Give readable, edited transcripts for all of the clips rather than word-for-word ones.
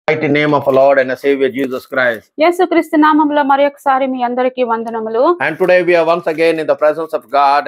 Mighty name of our Lord and our Savior Jesus Christ. యేసుక్రీస్తు నామములో మరొకసారి మీ అందరికీ వందనములు. And today we are once again in the presence of God.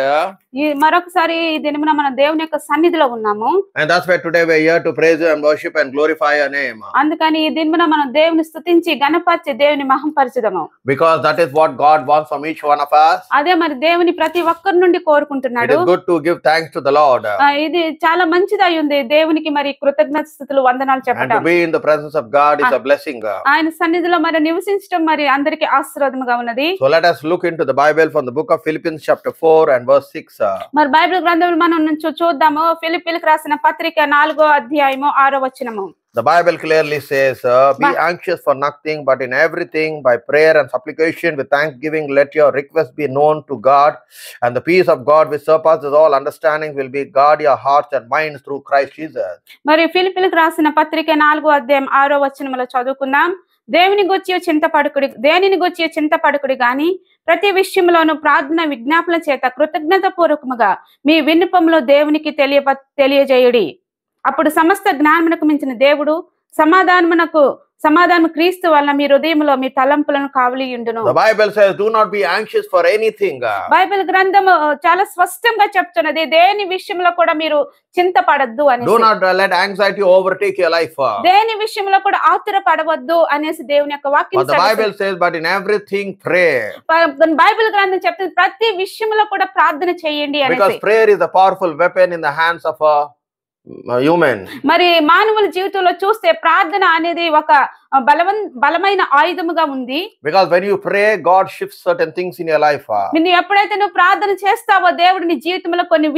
ఈ మరొకసారి ఈ దినమున మన దేవుని యొక్క సన్నిధిలో ఉన్నాము. And that's why today we are here to praise and worship and glorify your name. అందుకని ఈ దినమున మనం దేవుని స్తుతించి గణపరిచి దేవుని మహిమపరచుదాము. Because that is what God wants from each one of us. అదే మరి దేవుని ప్రతి ఒక్కరి నుండి కోరుకుంటున్నాడు. It is good to give thanks to the Lord. ఇది చాలా మంచిదై ఉంది దేవునికి మరి కృతజ్ఞతాస్తుతులు వందనాలు And to చెప్పడం. be in the presence of God is a blessing. ఆయన సన్నిధిలో మరి నివసించడం మరి అందరికి ఆశీర్వాదముగా ఉన్నది. So let us look into the Bible from the book of Philippians chapter 4 and verse 6. మరి బైబిల్ గ్రంథంలో మనం చూద్దాము. ఫిలిప్పీలకు రాసిన పత్రిక 4వ అధ్యాయము 6వ వచనము. The Bible clearly says, be anxious for nothing, but in everything by prayer and supplication with thanksgiving, let your requests be known to God, and the peace of God which surpasses all understanding will be guard your hearts and minds through Christ Jesus. మరి ఫిలిప్పీలకు రాసిన పత్రిక 4వ అధ్యాయం 6వ వచనములో చదువుకుందాం. దేనిని గూర్చి చింతపడుకుడి గాని ప్రతి విషయంలోనూ ప్రార్థన విజ్ఞాపన చేత కృతజ్ఞత పూర్వకముగా మీ విన్నపములో దేవునికి తెలియజేయుడి. అప్పుడు సమస్త జ్ఞానమునకు మించిన దేవుడు సమాధానము క్రీస్తు వలన మీ హృదయంలో మీ తలంపులను కావలియుండును. The Bible says, do not be anxious for anything. Bible గ్రంథము చాలా స్పష్టంగా చెప్తున్నది దేని విషయంలో కూడా మీరు చింతపడద్దు అని. Do not let anxiety overtake your life. దేని విషయంలో కూడా ఆతురపడవద్దు అనేసి దేవుని యొక్క వాక్యం But the Bible says, but in everything pray. Bible గ్రంథం చెప్తుంది ప్రతి విషయంలో కూడా ప్రార్థన చేయండి Because అనేసి. prayer is a powerful weapon in the hands of a human. మరి మానవుల జీవితంలో చూస్తే ప్రార్థన అనేది ఒక బలమైన ఆయుధముగా ఉంది. Because when you pray, God shifts certain things in your life. నువ్వు ఎప్పుడైతే నువ్వు ప్రార్థన చేస్తావో దేవుడు నీ జీవితంలో కొన్ని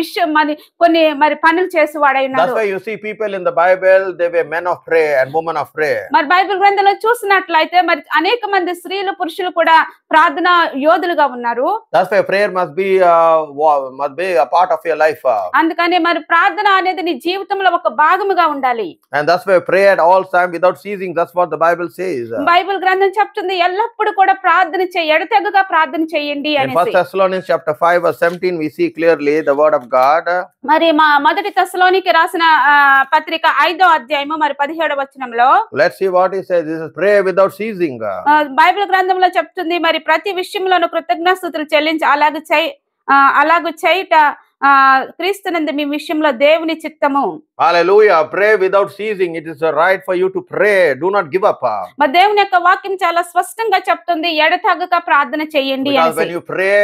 పనులు చేసేవాడై ఉన్నాడు. That's why you see people in the Bible, they were men of prayer and women of prayer. మరి బైబిల్ గ్రంథంలో చూసినట్లయితే మరి అనేక మంది స్త్రీలు పురుషులు కూడా ప్రార్థన యోధులుగా ఉన్నారు. That's why prayer must be a part of your life. అందుకని మరి ప్రార్థన అనేది నీ జీవితంలో ఒక భాగముగా ఉండాలి. And that's why pray at all times without ceasing. That's what the Bible says. Bible గ్రంథం చెప్తుంది ఎల్లప్పుడూ కూడా ప్రార్థన ఎడతెగక ప్రార్థన చేయండి In 1 Thessalonians chapter 5 verse 17 we see clearly the word of God. మరి మొదటి తెస్సలోనికి రాసిన పత్రిక 5వ అధ్యాయము మరి 17వ వచనంలో Let's see what he says. This is pray without ceasing. Bible గ్రంథంలో చెప్తుంది మరి ప్రతి విషయంలోనూ కృతజ్ఞతాస్తుతులు చెల్లించి అలాగు చేయుట క్రీస్తునందు మీ విషయంలో దేవుని చిత్తము. Hallelujah. Pray without ceasing. It is a right for you to pray. Do not give up. మరి దేవుని యొక్క వాక్యం చాలా స్పష్టంగా చెప్తుంది ఎడతెగక ప్రార్థన చేయండి Because అనేసి. when you pray,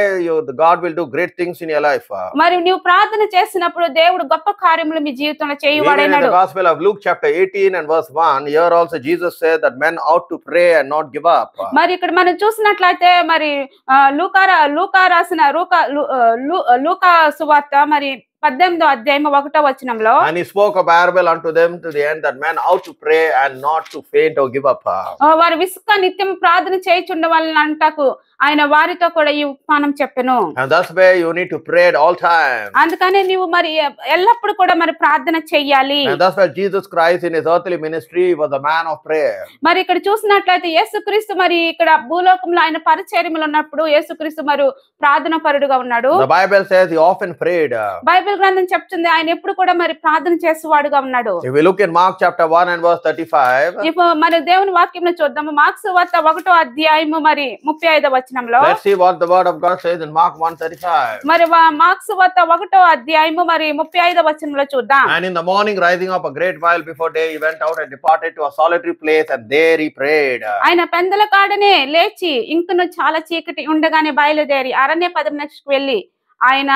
God will do great things in your life. మరి నువ్వు ప్రార్థన చేసినప్పుడు దేవుడు గొప్ప కార్యములు మీ జీవితంలో Even in చేయవాడైనాడు. the Gospel of Luke chapter 18 and verse 1, here also Jesus said that men ought to pray and not give up. మరి ఇక్కడ మనం చూసినట్లయితే మరి లూకా సువార్త మరి 18వ అధ్యాయము 1వ వచనంలో And he spoke a parable unto them to the end that men ought to pray and not to faint or give up. వారి విసుక నిత్యం ప్రార్థన చేయుచుండ వలన అంటకు ఆయన వారితో కూడా ఈ ఉపమానం చెప్పెను. And that's where you need to pray at all times. అందుకనే నీవు మరి ఎల్లప్పుడు కూడా మరి ప్రార్థన చెయ్యాలి. And that's why Jesus Christ in his earthly ministry was a man of prayer. మరి ఇక్కడ చూసినట్లయితే యేసుక్రీస్తు మరి ఇక్కడ భూలోకంలో ఆయన పరిచర్యలో ఉన్నప్పుడు యేసుక్రీస్తు మరి ప్రార్థన పరుడుగా ఉన్నాడు. The Bible says he often prayed. Bible గ్రంథం చెప్తుంది ఆయన ఎప్పుడు కూడా మరి ప్రార్థన చేసేవాడుగా ఉన్నాడు. If we look in Mark chapter 1 and verse 35, ఇప్పుడు మరి దేవుని వాక్యంలో చూద్దాము. మార్కు సువార్త 1వ అధ్యాయము మరి 35వ వచనంలో let's see what the word of God says in Mark 1:35. మరి మార్కు సువార్త 1వ అధ్యాయము మరి 35వ వచనంలో చూద్దాం. And in the morning rising up a great while before day he went out and departed to a solitary place and there he prayed. ఆయన పెందల కాడనే లేచి ఇంకను చాలా చీకటి ఉండగానే బయలుదేరి అరణ్య పదమునకు వెళ్ళి ఆయన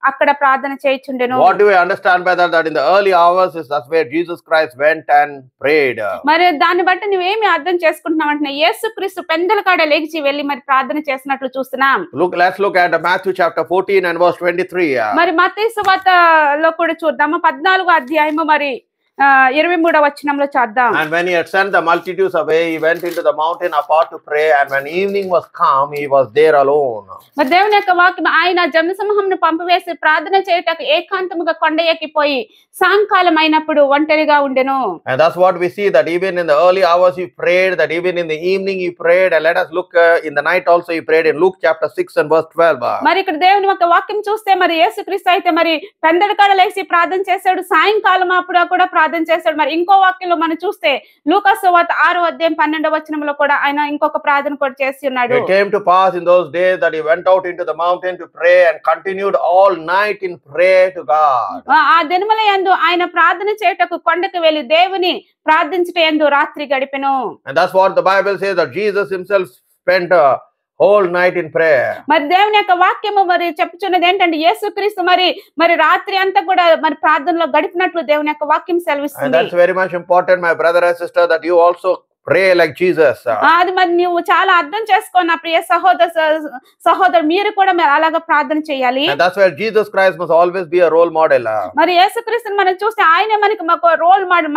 అక్కడ ప్రార్థన చేయుచుండెను. What do we understand by that? That in the early hours is that's where Jesus Christ went and prayed. మరి దాన్ని బట్టి నువ్వేమి అర్థం చేసుకుంటున్నావు అంటే యేసుక్రీస్తు పెందల కాడ లేచి వెళ్ళి మరి ప్రార్థన చేసినట్లు చూస్తున్నాం. Let's look at Matthew chapter 14 and verse 23. మరి మత్తయి సువార్తలో కూడా చూద్దాము 14వ అధ్యాయము మరి 23వ వచనంలో చూద్దాం. And when he had sent the multitudes away, he went into the mountain apart to pray, and when evening was come, he was there alone. మరి దేవుని యొక్క వాక్యం ఆయన జనసమూహమును పంపివేసి ప్రార్థన చేయుటకు ఏకాంతముగా కొండ ఎక్కిపోయి సాయంకాలం అయినప్పుడు ఒంటరిగా ఉండెను. And that's what we see, that even in the early hours he prayed, that even in the evening he prayed, and let us look in the night also he prayed in Luke chapter 6 and verse 12. మరి ఇక్కడ దేవుని యొక్క వాక్యం చూస్తే మరి యేసుక్రీస్తు అయితే మరి పెందల కాడ లేచి ప్రార్థన చేశాడు, సాయంకాలం అప్పుడు కూడా ప్రార్థన చేస్తాడు. మరి ఇంకో వాక్యంలో మనం చూస్తే లూకా సువార్త 6వ అధ్యాయం 12వ వచనంలో కూడా ఆయన ఇంకొక ప్రార్థన కూడా చేసి ఉన్నాడు. It came to pass in those days that he went out into the mountain to pray and continued all night in prayer to God. ఆ దినముల యందు ఆయన ప్రార్థన చేయుటకు కొండకు వెళ్లి దేవుని ప్రార్థించుట యందు రాత్రి గడిపెను. And that's what the Bible says, that Jesus himself spent a whole night in prayer. మరి దేవుని యొక్క వాక్యము మరి చెప్పుచున్నది ఏంటంటే యేసుక్రీస్తు మరి రాత్రి అంతా కూడా మరి ప్రార్థనలో గడిపినట్లు దేవుని యొక్క వాక్యం And సెలవిస్తుంది. that's very much important, my brother and sister, that you also pray like Jesus. అది మరి నువ్వు చాలా అర్థం చేసుకో నా ప్రియ సహోదరు, మీరు కూడా మరి అలాగా ప్రార్థన చేయాలి. And that's why Jesus Christ must always be a role model. మరి యేసుక్రీస్తుని మనం చూస్తే ఆయన మనకి మాకు రోల్ మోడల్,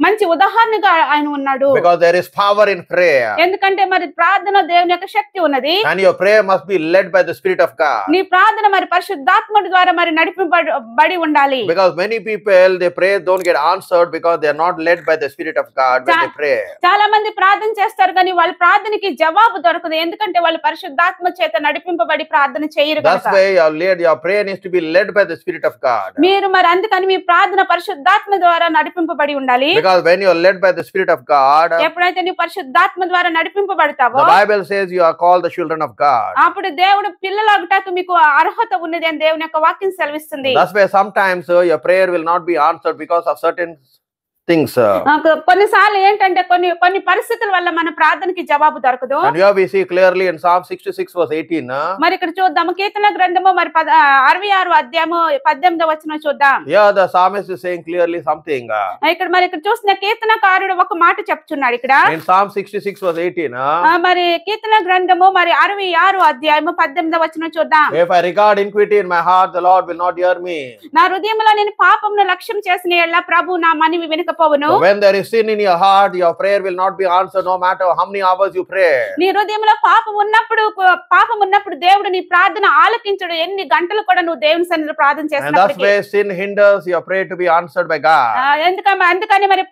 మంచి ఉదాహరణగా ఆయన ఉన్నాడు. Because there is power in prayer. ఎందుకంటే మరి ప్రార్థన దేవుని యొక్క శక్తి ఉన్నది. And your prayer must be led by the Spirit of God. నీ ప్రార్థన మరి పరిశుద్ధాత్ముడి ద్వారా మరి నడిపింపబడి ఉండాలి. Because many people, their prayers don't get answered because they are not led by the Spirit of God when they pray. చాలా మంది ప్రార్థన చేస్తారు కానీ వాళ్ళ ప్రార్థనకి జవాబు దొరకదు. ఎందుకంటే వాళ్ళు పరిశుద్ధాత్మ చేత నడిపింపబడి ప్రార్థన చేయరు That's కనుక. why your prayer needs to be led by the Spirit of God. మీరు మరి అందుకని మీ ప్రార్థన పరిశుద్ధాత్మ ద్వారా నడిపింపబడి ఉండాలి. Because when you are led by the Spirit of God, ఎప్పుడైతే నీ పరిశుద్ధాత్మ ద్వారా నడిపింపబడతావో the Bible says you are called the children of God. అప్పుడు దేవుడు పిల్లలగుటకు మీకు అర్హత ఉన్నది అని దేవుని యొక్క వాక్యం సెలవిస్తుంది. That's why sometimes your prayer will not be answered because of certain things. కొన్నిసార్లు ఏంటంటే కొన్ని పరిస్థితుల వల్ల మన ప్రార్థనకి జవాబు దొరకదు. And here we see clearly in Psalm 66 verse 18. మరి ఇక్కడ చూద్దాము కీర్తన గ్రంథము మరి 66వ అధ్యాయము 18వ వచనం చూద్దాం. Here the psalmist is saying clearly something. ఇక్కడ చూసిన కీర్తనకారుడు ఒక మాట చెప్తున్నాడు ఇక్కడ. In Psalm 66 verse 18. మరి కీర్తన గ్రంథము మరి 66వ అధ్యాయము 18వ వచనం చూద్దాం. If I regard iniquity in my heart, the Lord will not hear me. నా హృదయంలో నేను పాపమును లక్ష్యం చేసిన యెడల ప్రభు నా మనవి వినకపోవును. So when there is sin in your heart, your prayer will not be answered no matter how many hours you pray. నీ హృదయంలో పాపం ఉన్నప్పుడు దేవుడు నీ ప్రార్థన ఆలకించడు. ఎన్ని గంటలు కూడా నువ్వు దేవుని సన్నిధిలో ప్రార్థన And that's చేసినప్పటికీ. why sin hinders your prayer to be answered by God. అందుకని మరి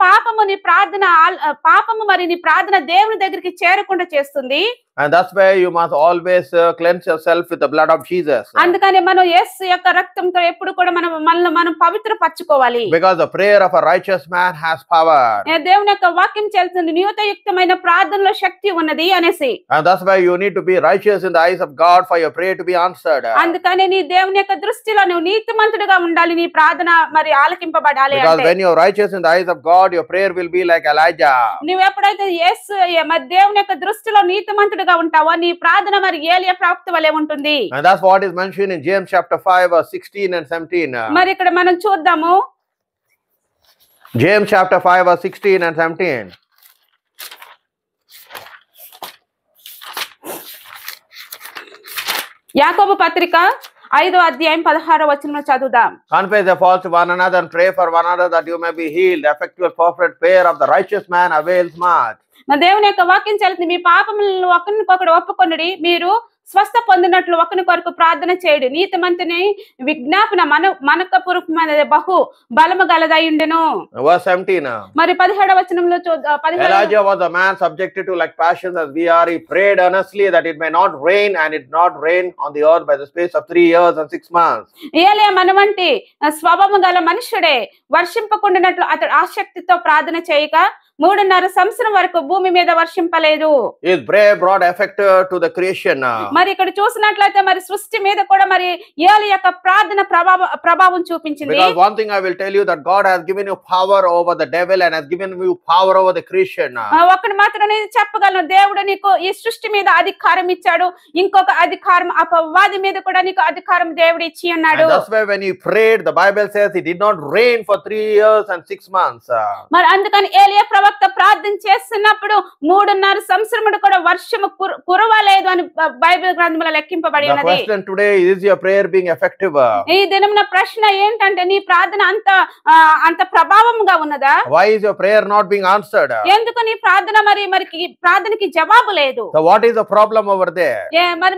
పాపము మరి నీ ప్రార్థన దేవుని దగ్గరికి చేరకుండా చేస్తుంది. And that's why you must always cleanse yourself with the blood of Jesus. అందుకని మనం యేసు యొక్క రక్తంతో ఎప్పుడు కూడా మనం పవిత్రపరచుకోవాలి. Because the prayer of a righteous man has power. దేవుని యొక్క వాక్యం చెల్తుంది నీతియుక్తమైన ప్రార్థనలో శక్తి ఉన్నది అనేసి. And that's why you need to be righteous in the eyes of God for your prayer to be answered. అందుకని నీ దేవుని యొక్క దృష్టిలో నువ్వు నీతిమంతుడిగా ఉండాలి. నీ ప్రార్థన మరి ఆలకింపబడాలి. Because when you are righteous in the eyes of God, your prayer will be like Elijah. నువ్వు ఎప్పుడైతే మరి దేవుని యొక్క దృష్టిలో నీతిమంతుడిగా ఉంటావో నీ ప్రార్థన మరి ఏలియా ప్రవక్త వలె ఉంటుంది. And that's what is mentioned in James chapter 5 verse 16 and 17. మరి ఇక్కడ మనం చూద్దాము James chapter 5 verse 16 and 17. యాకోబు పత్రిక 5వ అధ్యాయం 16వ వచనంలో చదువుదాం. Confess your faults to one another and pray for one another that you may be healed. The effectual fervent prayer of the righteous man avails much. మా దేవుని యొక్క వాక్యం చెల్లుతుంది. మీ పాపములను ఒకరికొకడు ఒప్పుకొనుడి, మీరు స్వస్థ పొందినట్లు ఒకరి కొరకు ప్రార్థన చేయడు. నీతిమంతుని విజ్ఞాపన మనకపూర్వకమైనది బహు బలము గలదయుండెను. Verse 17. మరి 17వ వచనంలో Elijah was a man subjected to like passions as we are. He prayed earnestly that it may not rain, and it not rain on the earth by the space of 3 years and 6 months. ఏలియా మనవంటి స్వభావం గల మనుషుడే. వర్షింపకుండానట్లు అతడు ఆసక్తితో ప్రార్థన చేయక 3.5 సంవత్సరం వరకు భూమి మీద వర్షింపలేదు. His prayer brought effect to the creation. మరి ఇక్కడ చూసినట్లయితే మరి సృష్టి మీద కూడా మరి ఏలి యొక్క ప్రార్థన ప్రభావం చూపించింది. Because one thing I will tell you, that God has given you power over the devil and has given you power over the creation. ఒకటి మాత్రం నేను చెప్పగలను, దేవుడు నీకు ఈ సృష్టి మీద అధికారం ఇచ్చాడు. ఇంకొక అధికారం అపవాది మీద కూడా నీకు అధికారం దేవుడు ఇచ్చి ఉన్నాడు. And that's why when he prayed, the Bible says it did not rain for 3 years and 6 months. మరి అందుకని ఏలియా ప్రవక్త ప్రార్థన చేస్తున్నప్పుడు 3.5 సంవత్సరములు కూడా వర్షము కురవలేదు అని బైబిల్ గ్రంథంలో లెక్కింపబడి ఉన్నది. The question today is your prayer being effective? ఈ దినమున ప్రశ్న ఏంటంటే నీ ప్రార్థన అంత ప్రభావంగా ఉన్నదా? Why is your prayer not being answered? ఎందుకు నీ ప్రార్థన మరి ప్రార్థనకి జవాబు లేదు? So what is the problem over there?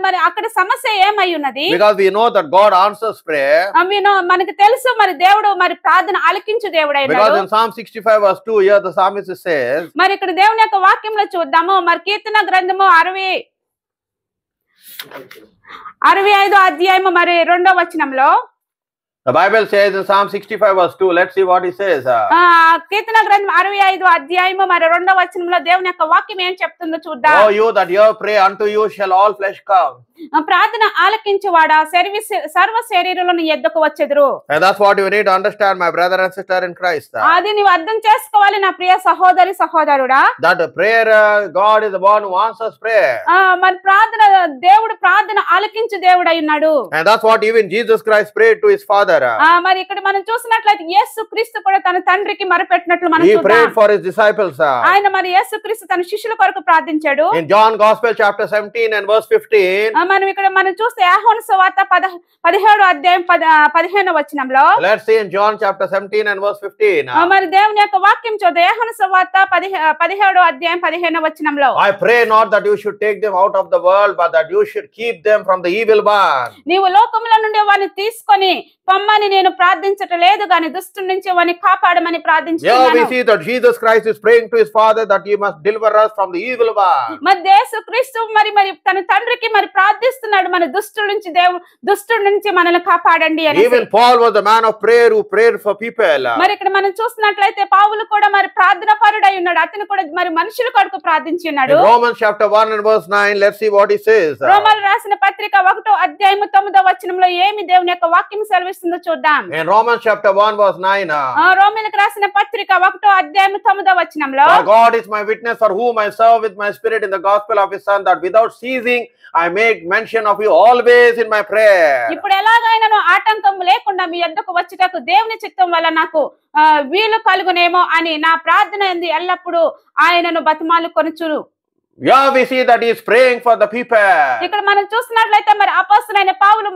మరి అక్కడ సమస్య ఏమై ఉన్నది? Because we know that God answers prayer. మనకు తెలుసు మరి దేవుడు మరి ప్రార్థన ఆలకించు దేవుడు అయినాడు. Because in Psalm 65 verse 2 here the psalmist says, మరి ఇక్కడ దేవుని యొక్క వాక్యంలో చూద్దాము. మరి కీర్తన గ్రంథము 65వ అధ్యాయము మరి 2వ వచనంలో The Bible says in Psalm 65 verse 2, let's see what it says. కీర్తన గ్రంథం 65 అధ్యాయము మరి 2వ వచనంలో దేవుని యొక్క వాక్యం ఏం చెప్తుందో చూద్దాం. Oh, you that hear, pray, unto you shall all flesh come. ప్రార్థన ఆలకించువాడా సర్వ శరీరులను ఎద్దకు వచ్చెదరు. And that's what you need to understand, my brother and sister in Christ. అది నీవు అర్థం చేసుకోవాలి నా ప్రియ సహోదరి సహోదరుడా. That prayer, God is the one who answers prayer. మరి దేవుడు ప్రార్థన ఆలకించు దేవుడై ఉన్నాడు. And that's what even Jesus Christ prayed to his Father. మరి ఇక్కడ మనం చూసినట్లయితే యేసు క్రీస్తు కూడా తన తండ్రికి మొరపెట్టినట్లు మనం చూద్దాం. He prayed for his disciples. ఆయన మరి యేసు క్రీస్తు తన శిష్యుల కొరకు ప్రార్థించాడు. In John Gospel chapter 17 and verse 15. మనం ఇక్కడ మనం చూస్తే యోహాను సువార్త 17వ అధ్యాయం 15వ వచనంలో. Let's see in John chapter 17 and verse 15. మరి దేవుని యొక్క వాక్యం చూద్దాం. యోహాను సువార్త 17వ అధ్యాయం 15వ వచనంలో. I pray not that you should take them out of the world, but that you should keep them from the evil one. నీవు లోకములో నుండి వారిని తీసుకొని పొమ్మని నేను ప్రార్థించటం లేదు గాని దుష్టుని నుంచి వారిని కాపాడమని ప్రార్థించుచున్నాను. Yeah, we see that Jesus Christ is praying to his Father that he must deliver us from the evil one. మరి యేసు క్రీస్తు మరి తన తండ్రికి మరి ప్రార్థిస్తున్నాడు మన దుష్టుల నుంచి మనల్ని కాపాడండి అని. Even Paul was a man of prayer who prayed for people. మరి ఇక్కడ మనం చూస్తున్నట్లయితే పౌలు కూడా మరి ప్రార్థన పరుడై ఉన్నాడు. అతను కూడా మరి మనుషుల కొరకు ప్రార్థించి ఉన్నాడు. In Romans chapter 1 and verse 9, let's see what he says. రోమీయులకు రాసిన పత్రిక 1వ అధ్యాయం 9వ వచనంలో ఏమి దేవుని యొక్క వాక్యం సెలవిస్తుందో చూద్దాం. In Romans chapter 1 verse 9. రోమీయులకు రాసిన పత్రిక 1వ అధ్యాయం 9వ వచనంలో. For God is my witness, for whom I serve with my spirit in the gospel of his Son, that without ceasing I make mention of you always in my prayer. ఇప్పుడు ఎలాగైనా ఆటంకం లేకుండా మీ యొద్దకు వచ్చుటకు దేవుని చిత్తం వల్ల నాకు వీలు కలుగునేమో అని నా ప్రార్థన యందు ఎల్లప్పుడూ ఆయనను బతిమాలుకొనుచును. Yeah, we see that he is praying for the people. ఇక్కడ మనం చూసినట్లయితే మరి అపోస్తలుడైన పౌలు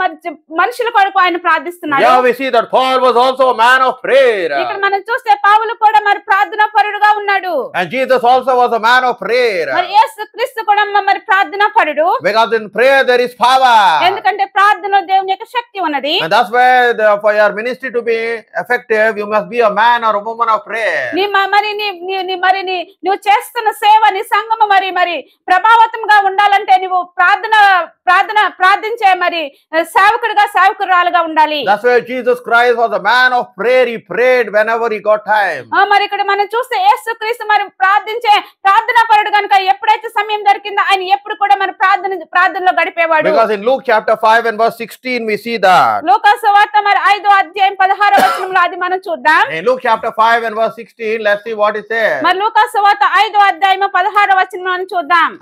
మనుషుల కొరకు ఆయన ప్రార్థిస్తున్నాడు. Yeah, we see that Paul was also a man of prayer. ఇక్కడ మనం చూస్తే పౌలు కూడా మరి ప్రార్థనా పరుడుగా ఉన్నాడు. And Jesus also was a man of prayer. మరి యేసు క్రీస్తు కూడా మరి ప్రార్థనా పరుడు. Because in prayer there is power. ఎందుకంటే ప్రార్థనలో దేవుని యొక్క శక్తి ఉన్నది. And that's why for your ministry to be effective, you must be a man or a woman of prayer. నువ్వు చేస్తున్న సేవ నీ సంఘము మరి ప్రభావతంగా ఉండాలంటే నువ్వు ప్రార్థించే మరి సేవకురాలుగా ఉండాలి. That's why Jesus Christ was a man of prayer. He prayed whenever he got time. మరి ఇక్కడ మనం చూస్తే యేసు క్రీస్తు మరి ప్రార్థనా పరుడు కనుక ఎప్పుడైతే సమయం దొరికిందో ఆయన ఎప్పుడు కూడా మరి ప్రార్థనలో గడిపేవాడు. Because in Luke chapter 5 and verse 16 we see that. లూకా సువార్త మరి 5వ అధ్యాయం 16వ వచనంలో అది మనం చూద్దాం. In Luke chapter 5 and verse 16, let's see what it says. మరి లూకా సువార్త 5వ అధ్యాయం 16వ వచనం చూద్దాం.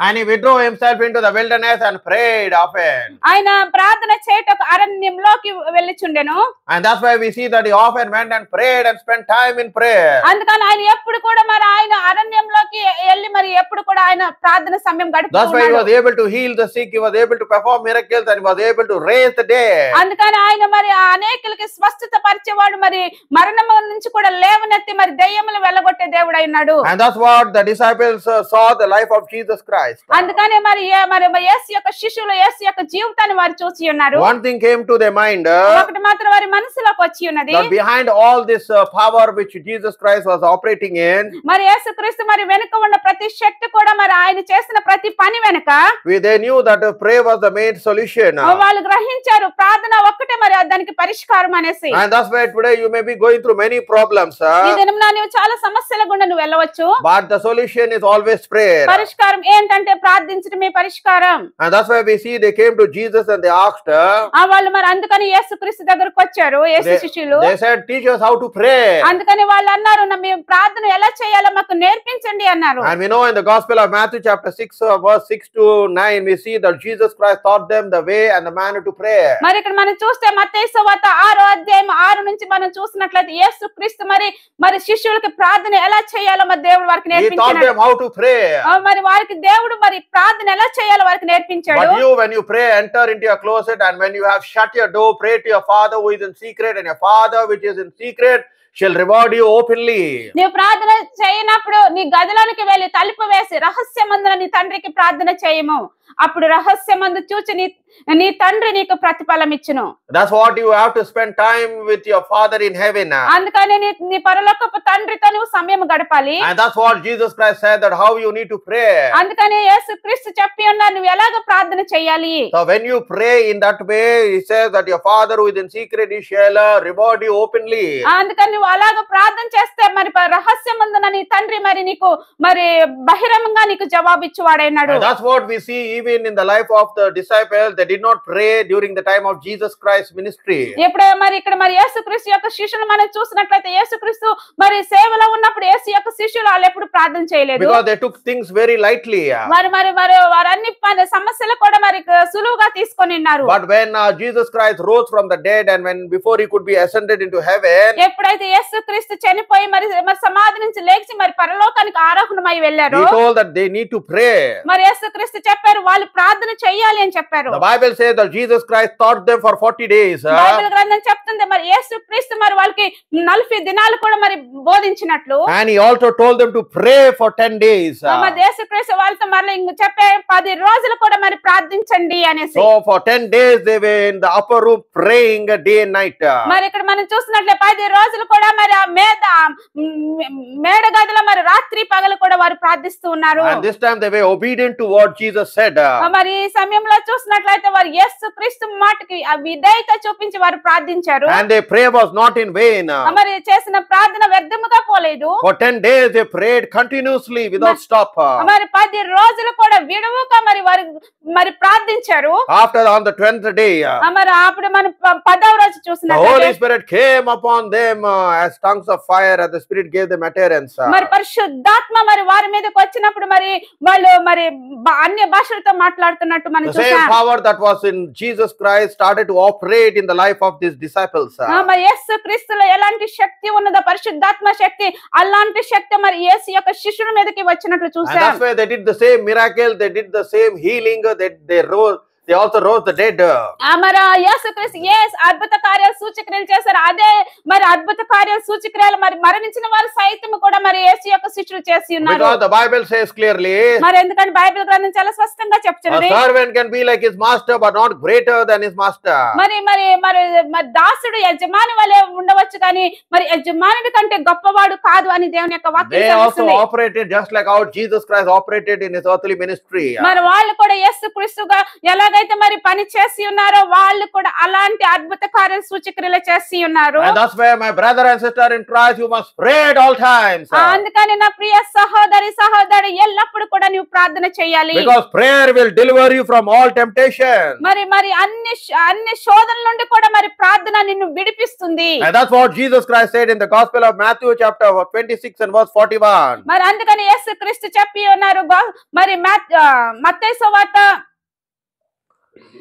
And he withdrew himself into the wilderness and prayed often. ఆయన ప్రార్థన చేయుటకు అరణ్యంలోకి వెళ్ళిచుండెను. And that's why we see that he often went and prayed and spent time in prayer. అందుకని ఆయన ఎప్పుడు కూడా మరి ఆయన అరణ్యంలోకి వెళ్ళి మరి ఎప్పుడు కూడా ఆయన ప్రార్థన సమయం గడుపుతూ That's why he was able to heal the sick, he was able to perform miracles, and he was able to raise the dead. అందుకని ఆయన మరి అనేకులకి స్వస్థత పరిచేవాడు, మరి మరణం నుంచి కూడా లేవనెత్తి మరి దయ్యములు వెళ్ళగొట్టే దేవుడై ఉన్నాడు. And that's what the disciples saw the life of Jesus Christ. అందుకని మరి యేసు యొక్క శిష్యులు యేసు యొక్క జీవితాన్ని వారు చూసి ఉన్నారు. One thing came to their mind. ఒకటి మాత్రం వారి మనసులోకి వచ్చి ఉన్నది. That behind all this power which Jesus Christ was operating in, మరి యేసుక్రీస్తు మరి వెనుక ఉన్న ప్రతి శక్తి కూడా మరి ఆయన చేసిన ప్రతి పని వెనుక they knew that prayer was the main solution. వాళ్ళు గ్రహించారు ప్రార్థన ఒక్కటే మరి దానికి పరిష్కారం అనేసి. And that's why today you may be going through many problems. ఈ దినమున నీవు చాలా సమస్యల గుండా నువ్వు వెళ్ళవచ్చు. But the solution is always prayer. పరిష్కారం ఏంటంటే ప్రార్థించడమే పరిష్కారం. And that's why we see they came to Jesus and they asked. వాళ్ళు మరి అందుకని యేసుక్రీస్తు దగ్గరకు వచ్చారు యేసు శిష్యులు. They said, teach us how to pray. అందుకని వాళ్ళు అన్నారు మేము ప్రార్థన ఎలా చేయాలో మాకు నేర్పించండి అన్నారు. And we know in the Gospel of Matthew chapter 6 verse 6 to 9 we see that Jesus Christ taught them the way and the manner to pray. మరి ఇక్కడ మనం చూస్తే మత్తయి సువార్త 6వ అధ్యాయం 6 నుంచి మనం చూసినట్లయితే యేసుక్రీస్తు మరి శిష్యులకు ప్రార్థన ఎలా చేయాలో మరి దేవుడు వారికి నేర్పించాడు. He taught them how to pray. మరి వారికి దేవుడు మరి ప్రార్థన ఎలా చేయాలో వారికి నేర్పించాడు. But you when you pray enter into your closet, and when you have shut your door pray to your Father who is in secret, and your Father which is in secret shall reward you openly. నీవు ప్రార్థన చేయనప్పుడు నీ గదిలోనికి వెళ్ళి తలుపు వేసి రహస్యమందున నీ తండ్రికి ప్రార్థన చేయము. అప్పుడు రహస్యమందు చూచి నీ తండ్రి నీకు ప్రతిఫలం ఇచ్చును. That's what you have to spend time with your Father in heaven. అందుకని నీ పరలోకపు తండ్రితో నువ్వు సమయం గడపాలి. And that's what Jesus Christ said, that how you need to pray. అందుకని యేసుక్రీస్తు చెప్పి ఉన్నారు నువ్వు ఎలాగ ప్రార్థన చేయాలి. So when you pray in that way, he says that your Father who is in secret, he shall reward you openly. అందుకని నువ్వు అలాగ ప్రార్థన చేస్తే మరి రహస్యమందున నీ తండ్రి మరి నీకు మరి బహిరంగంగా నీకు జవాబిచ్చువాడైనాడు. That's what we see even in the life of the disciples. They did not pray during the time of Jesus Christ's ministry. ఎప్పుడు మరి ఇక్కడ మరి యేసుక్రీస్తు యొక్క శిష్యులు మనం చూసినట్లయితే యేసుక్రీస్తు మరి సేవలో ఉన్నప్పుడు యేసు యొక్క శిష్యులు వాళ్ళు ఎప్పుడు ప్రార్థన చేయలేదు. Because they took things very lightly. వారన్ని సమస్యలు కూడా మరి సులువుగా తీసుకొని ఉన్నారు. But when Jesus Christ rose from the dead and when before he could be ascended into heaven, ఎప్పుడైతే యేసుక్రీస్తు చనిపోయి మరి సమాధి నుంచి లేచి మరి పరలోకానికి ఆరోహణమై వెళ్ళారు, he told that they need to pray. మరి యేసుక్రీస్తు చెప్పారు వాళ్ళు ప్రార్థన చేయాలి అని చెప్పారు. The Bible says that Jesus Christ taught them for 40 days. Bible గ్రంథం చెప్తుంది మరి యేసుక్రీస్తు మరి వాళ్ళకి 40 దినాలు కూడా మరి బోధించినట్లు. And he also told them to pray for 10 days. మరి యేసుక్రీస్తు వాళ్ళతో మరి చెప్పే 10 రోజులు కూడా మరి ప్రార్థించండి అనేసి. So for 10 days they were in the upper room praying day and night. మరి ఇక్కడ మనం చూసినట్లే 10 రోజులు కూడా మరి ఆ మేడ గదిలో మరి రాత్రి పగలు కూడా వారు ప్రార్థిస్తూ ఉన్నారు. And this time they were obedient to what Jesus said. మరి ఈ సమయంలో చూసినట్లయితే వారు యేసుక్రీస్తు మాటకి ఆ విధేయత చూపించి వారు ప్రార్థించారు. And their prayer was not in vain. మరి చేసిన ప్రార్థన వ్యర్థముగా పోలేదు. For 10 days they prayed continuously without stop. మరి 10 రోజులు కూడా విడవక మరి వారు మరి ప్రార్థించారు. After on the 10th day, మరి అప్పుడు మనం 10వ రోజు the చూసినట్లయితే Holy Spirit came upon them as tongues of fire, as the Spirit gave them utterance. మరి పరిశుద్ధాత్మ మరి వారి మీదకి వచ్చినప్పుడు మరి వాళ్ళు మరి అన్య భాషలతో మాట్లాడుతున్నట్టు మనం The same చూసాం. power that was in Jesus Christ started to operate in the life of these disciples. మరి యేసు క్రీస్తులో ఎలాంటి శక్తి ఉన్నదో పరిశుద్ధాత్మ శక్తి అలాంటి శక్తి మరి యేసు యొక్క శిష్యుల మీదకి వచ్చినట్లు And చూసాం. that's why they did the same miracle, they did the same healing, they rose. They also rose the dead. మరి యేసుక్రీస్తు అద్భుత కార్యాలు సూచక్రియలు చేశారు. అదే మరి అద్భుత కార్యాలు సూచక్రియలు మరి మరణించిన వారు సైతం కూడా మరి యేసు యొక్క శిష్యులు చేసి ఉన్నారు. Because the Bible says clearly, మరి ఎందుకంటే బైబిల్ గ్రంథం చాలా స్పష్టంగా చెప్తున్నది, a servant can be like his master but not greater than his master. మరి మరి మరి దాసుడు యజమాని వలె ఉండవచ్చు కానీ మరి యజమానుడి కంటే గొప్పవాడు కాదు అని దేవుని యొక్క వాక్యం They also చెప్తుంది. operated just like how Jesus Christ operated in his earthly ministry. మరి వాళ్ళు కూడా యేసుక్రీస్తుగా ఎలాగైతే మరి పని చేసి ఉన్నారో వాళ్ళు కూడా అలాంటి అద్భుత కార్యాలు సూచక్రియలు చేసి ఉన్నారు. And that's why my brother and sister in Christ, you must pray at all times. అందుకని నా ప్రియ సహోదరి ఎల్లప్పుడు కూడా నువ్వు ప్రార్థన చేయాలి. Because prayer will deliver you from all temptation. మరి మరి అన్ని శోధనల నుండి కూడా మరి ప్రార్థన నిన్ను విడిపిస్తుంది. And that's what Jesus Christ said in the Gospel of Matthew chapter 26 and verse 41. మరి అందుకని యేసుక్రీస్తు చెప్పి ఉన్నారు మరి మత్తయి సువార్త